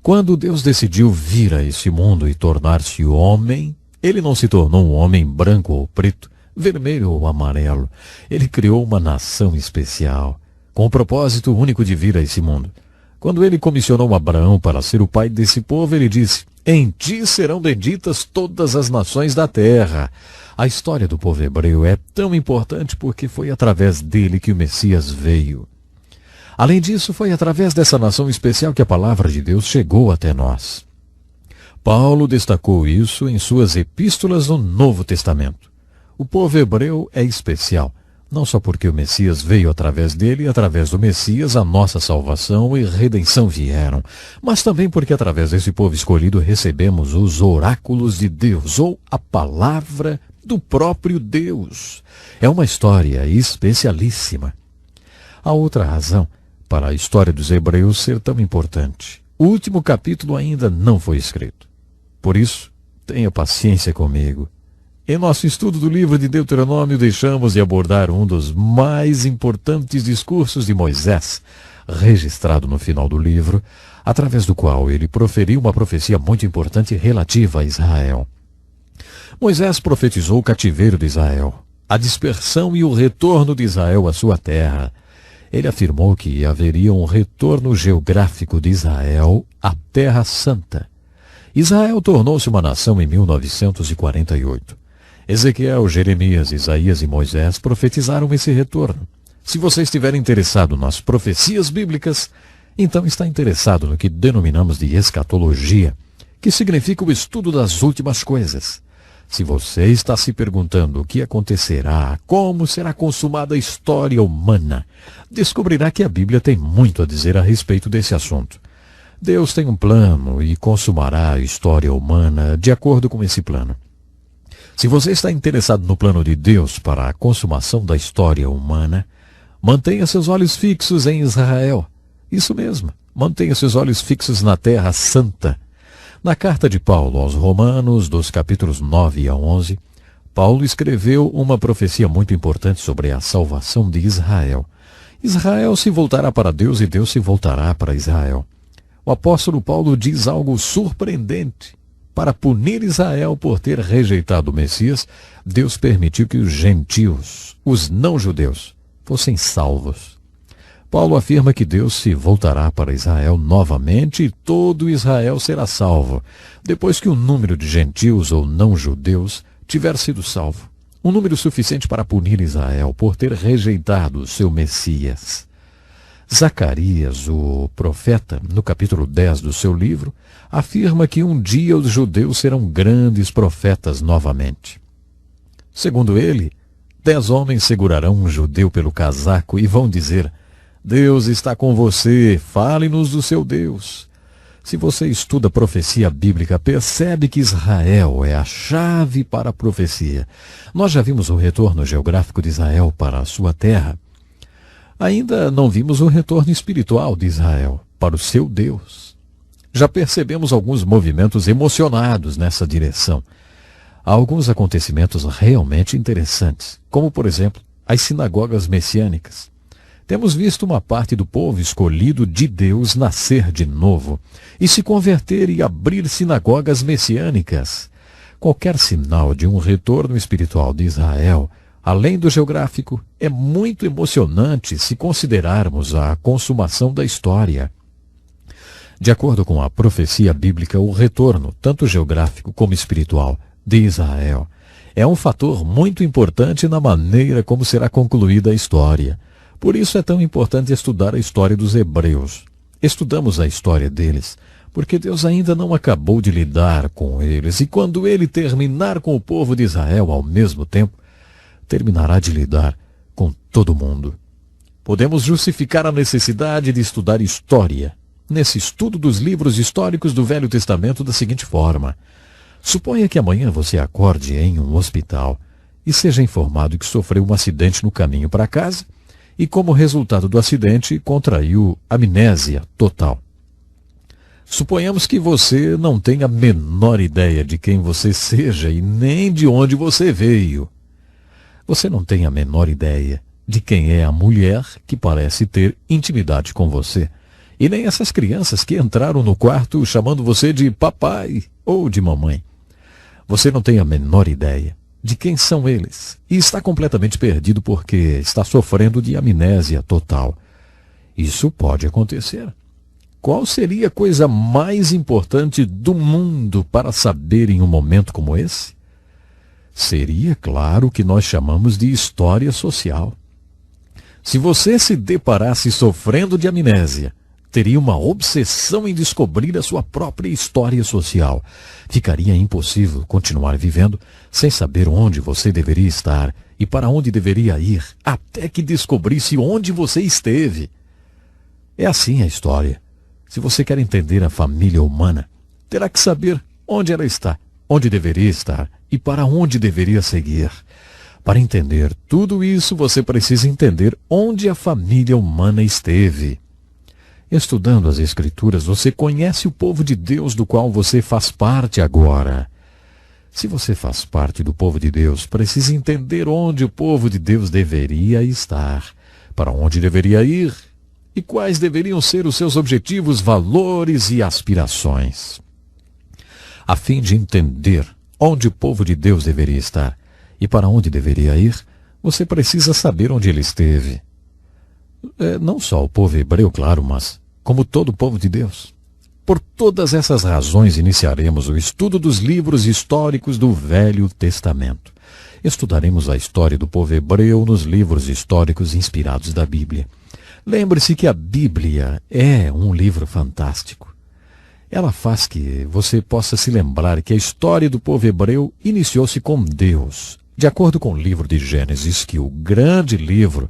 Quando Deus decidiu vir a esse mundo e tornar-se homem, ele não se tornou um homem branco ou preto, vermelho ou amarelo. Ele criou uma nação especial, com o propósito único de vir a esse mundo. Quando ele comissionou Abraão para ser o pai desse povo, ele disse: "Em ti serão benditas todas as nações da terra." A história do povo hebreu é tão importante porque foi através dele que o Messias veio. Além disso, foi através dessa nação especial que a palavra de Deus chegou até nós. Paulo destacou isso em suas epístolas no Novo Testamento. O povo hebreu é especial, não só porque o Messias veio através dele e através do Messias a nossa salvação e redenção vieram, mas também porque através desse povo escolhido recebemos os oráculos de Deus, ou a palavra do próprio Deus. É uma história especialíssima. A outra razão para a história dos hebreus ser tão importante: o último capítulo ainda não foi escrito. Por isso, tenha paciência comigo. Em nosso estudo do livro de Deuteronômio, deixamos de abordar um dos mais importantes discursos de Moisés, registrado no final do livro, através do qual ele proferiu uma profecia muito importante relativa a Israel. Moisés profetizou o cativeiro de Israel, a dispersão e o retorno de Israel à sua terra. Ele afirmou que haveria um retorno geográfico de Israel à Terra Santa. Israel tornou-se uma nação em 1948. Ezequiel, Jeremias, Isaías e Moisés profetizaram esse retorno. Se você estiver interessado nas profecias bíblicas, então está interessado no que denominamos de escatologia, que significa o estudo das últimas coisas. Se você está se perguntando o que acontecerá, como será consumada a história humana, descobrirá que a Bíblia tem muito a dizer a respeito desse assunto. Deus tem um plano e consumará a história humana de acordo com esse plano. Se você está interessado no plano de Deus para a consumação da história humana, mantenha seus olhos fixos em Israel. Isso mesmo, mantenha seus olhos fixos na Terra Santa. Na carta de Paulo aos Romanos, dos capítulos 9 a 11, Paulo escreveu uma profecia muito importante sobre a salvação de Israel. Israel se voltará para Deus e Deus se voltará para Israel. O apóstolo Paulo diz algo surpreendente. Para punir Israel por ter rejeitado o Messias, Deus permitiu que os gentios, os não-judeus, fossem salvos. Paulo afirma que Deus se voltará para Israel novamente e todo Israel será salvo, depois que o número de gentios ou não-judeus tiver sido salvo. Um número suficiente para punir Israel por ter rejeitado o seu Messias. Zacarias, o profeta, no capítulo 10 do seu livro, afirma que um dia os judeus serão grandes profetas novamente. Segundo ele, 10 homens segurarão um judeu pelo casaco e vão dizer: "Deus está com você, fale-nos do seu Deus." Se você estuda a profecia bíblica, percebe que Israel é a chave para a profecia. Nós já vimos o retorno geográfico de Israel para a sua terra. Ainda não vimos o retorno espiritual de Israel para o seu Deus. Já percebemos alguns movimentos emocionados nessa direção. Há alguns acontecimentos realmente interessantes, como, por exemplo, as sinagogas messiânicas. Temos visto uma parte do povo escolhido de Deus nascer de novo e se converter e abrir sinagogas messiânicas. Qualquer sinal de um retorno espiritual de Israel, além do geográfico, é muito emocionante se considerarmos a consumação da história. De acordo com a profecia bíblica, o retorno, tanto geográfico como espiritual, de Israel é um fator muito importante na maneira como será concluída a história. Por isso é tão importante estudar a história dos hebreus. Estudamos a história deles, porque Deus ainda não acabou de lidar com eles, e quando ele terminar com o povo de Israel ao mesmo tempo, terminará de lidar com todo mundo. Podemos justificar a necessidade de estudar história nesse estudo dos livros históricos do Velho Testamento da seguinte forma. Suponha que amanhã você acorde em um hospital e seja informado que sofreu um acidente no caminho para casa e, como resultado do acidente, contraiu amnésia total. Suponhamos que você não tenha a menor ideia de quem você seja e nem de onde você veio. Você não tem a menor ideia de quem é a mulher que parece ter intimidade com você, e nem essas crianças que entraram no quarto chamando você de papai ou de mamãe. Você não tem a menor ideia de quem são eles e está completamente perdido porque está sofrendo de amnésia total. Isso pode acontecer. Qual seria a coisa mais importante do mundo para saber em um momento como esse? Seria, claro, o que nós chamamos de história social. Se você se deparasse sofrendo de amnésia, teria uma obsessão em descobrir a sua própria história social. Ficaria impossível continuar vivendo sem saber onde você deveria estar e para onde deveria ir, até que descobrisse onde você esteve. É assim a história. Se você quer entender a família humana, terá que saber onde ela está, onde deveria estar e para onde deveria seguir. Para entender tudo isso, você precisa entender onde a família humana esteve. Estudando as Escrituras, você conhece o povo de Deus do qual você faz parte agora. Se você faz parte do povo de Deus, precisa entender onde o povo de Deus deveria estar, para onde deveria ir e quais deveriam ser os seus objetivos, valores e aspirações. A fim de entender onde o povo de Deus deveria estar e para onde deveria ir, você precisa saber onde ele esteve. Não só o povo hebreu, claro, mas como todo o povo de Deus. Por todas essas razões, iniciaremos o estudo dos livros históricos do Velho Testamento. Estudaremos a história do povo hebreu nos livros históricos inspirados da Bíblia. Lembre-se que a Bíblia é um livro fantástico. Ela faz que você possa se lembrar que a história do povo hebreu iniciou-se com Deus. De acordo com o livro de Gênesis, que o grande livro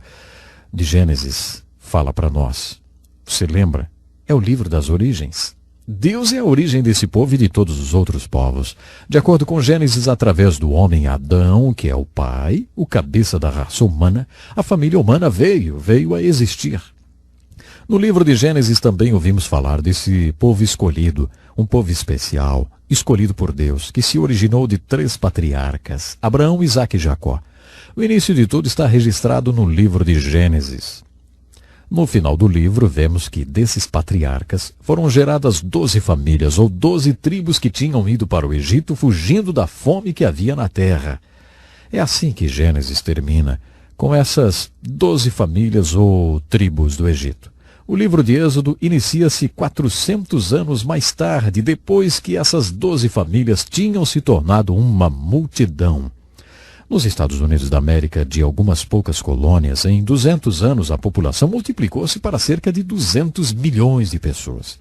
de Gênesis fala para nós. Você lembra? É o livro das origens. Deus é a origem desse povo e de todos os outros povos. De acordo com Gênesis, através do homem Adão, que é o pai, o cabeça da raça humana, a família humana veio a existir. No livro de Gênesis também ouvimos falar desse povo escolhido, um povo especial, escolhido por Deus, que se originou de 3 patriarcas, Abraão, Isaque e Jacó. O início de tudo está registrado no livro de Gênesis. No final do livro, vemos que desses patriarcas foram geradas 12 famílias ou 12 tribos que tinham ido para o Egito fugindo da fome que havia na terra. É assim que Gênesis termina, com essas 12 famílias ou tribos do Egito. O livro de Êxodo inicia-se 400 anos mais tarde, depois que essas 12 famílias tinham se tornado uma multidão. Nos Estados Unidos da América, de algumas poucas colônias, em 200 anos a população multiplicou-se para cerca de 200 milhões de pessoas.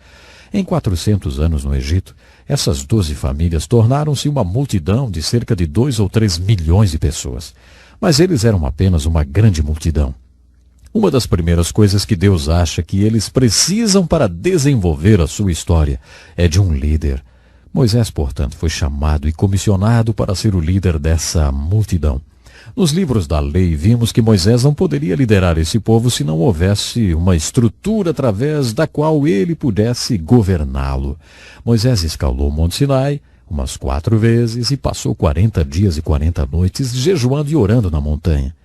Em 400 anos no Egito, essas 12 famílias tornaram-se uma multidão de cerca de 2 ou 3 milhões de pessoas. Mas eles eram apenas uma grande multidão. Uma das primeiras coisas que Deus acha que eles precisam para desenvolver a sua história é de um líder. Moisés, portanto, foi chamado e comissionado para ser o líder dessa multidão. Nos livros da lei, vimos que Moisés não poderia liderar esse povo se não houvesse uma estrutura através da qual ele pudesse governá-lo. Moisés escalou o Monte Sinai umas 4 vezes e passou 40 dias e 40 noites jejuando e orando na montanha.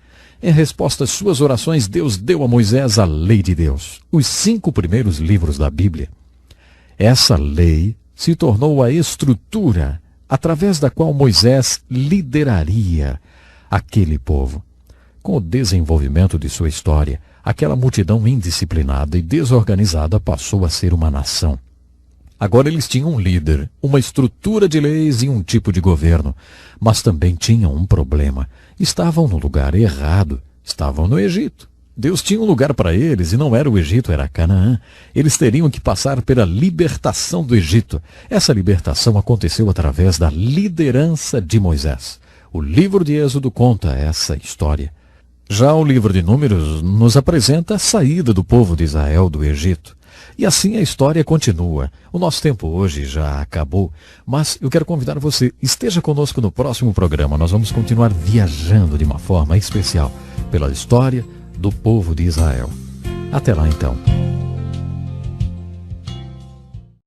Em resposta às suas orações, Deus deu a Moisés a lei de Deus, os 5 primeiros livros da Bíblia. Essa lei se tornou a estrutura através da qual Moisés lideraria aquele povo. Com o desenvolvimento de sua história, aquela multidão indisciplinada e desorganizada passou a ser uma nação. Agora eles tinham um líder, uma estrutura de leis e um tipo de governo, mas também tinham um problema. Estavam no lugar errado, estavam no Egito. Deus tinha um lugar para eles e não era o Egito, era Canaã. Eles teriam que passar pela libertação do Egito. Essa libertação aconteceu através da liderança de Moisés. O livro de Êxodo conta essa história. Já o livro de Números nos apresenta a saída do povo de Israel do Egito. E assim a história continua. O nosso tempo hoje já acabou, mas eu quero convidar você, esteja conosco no próximo programa. Nós vamos continuar viajando de uma forma especial pela história do povo de Israel. Até lá então.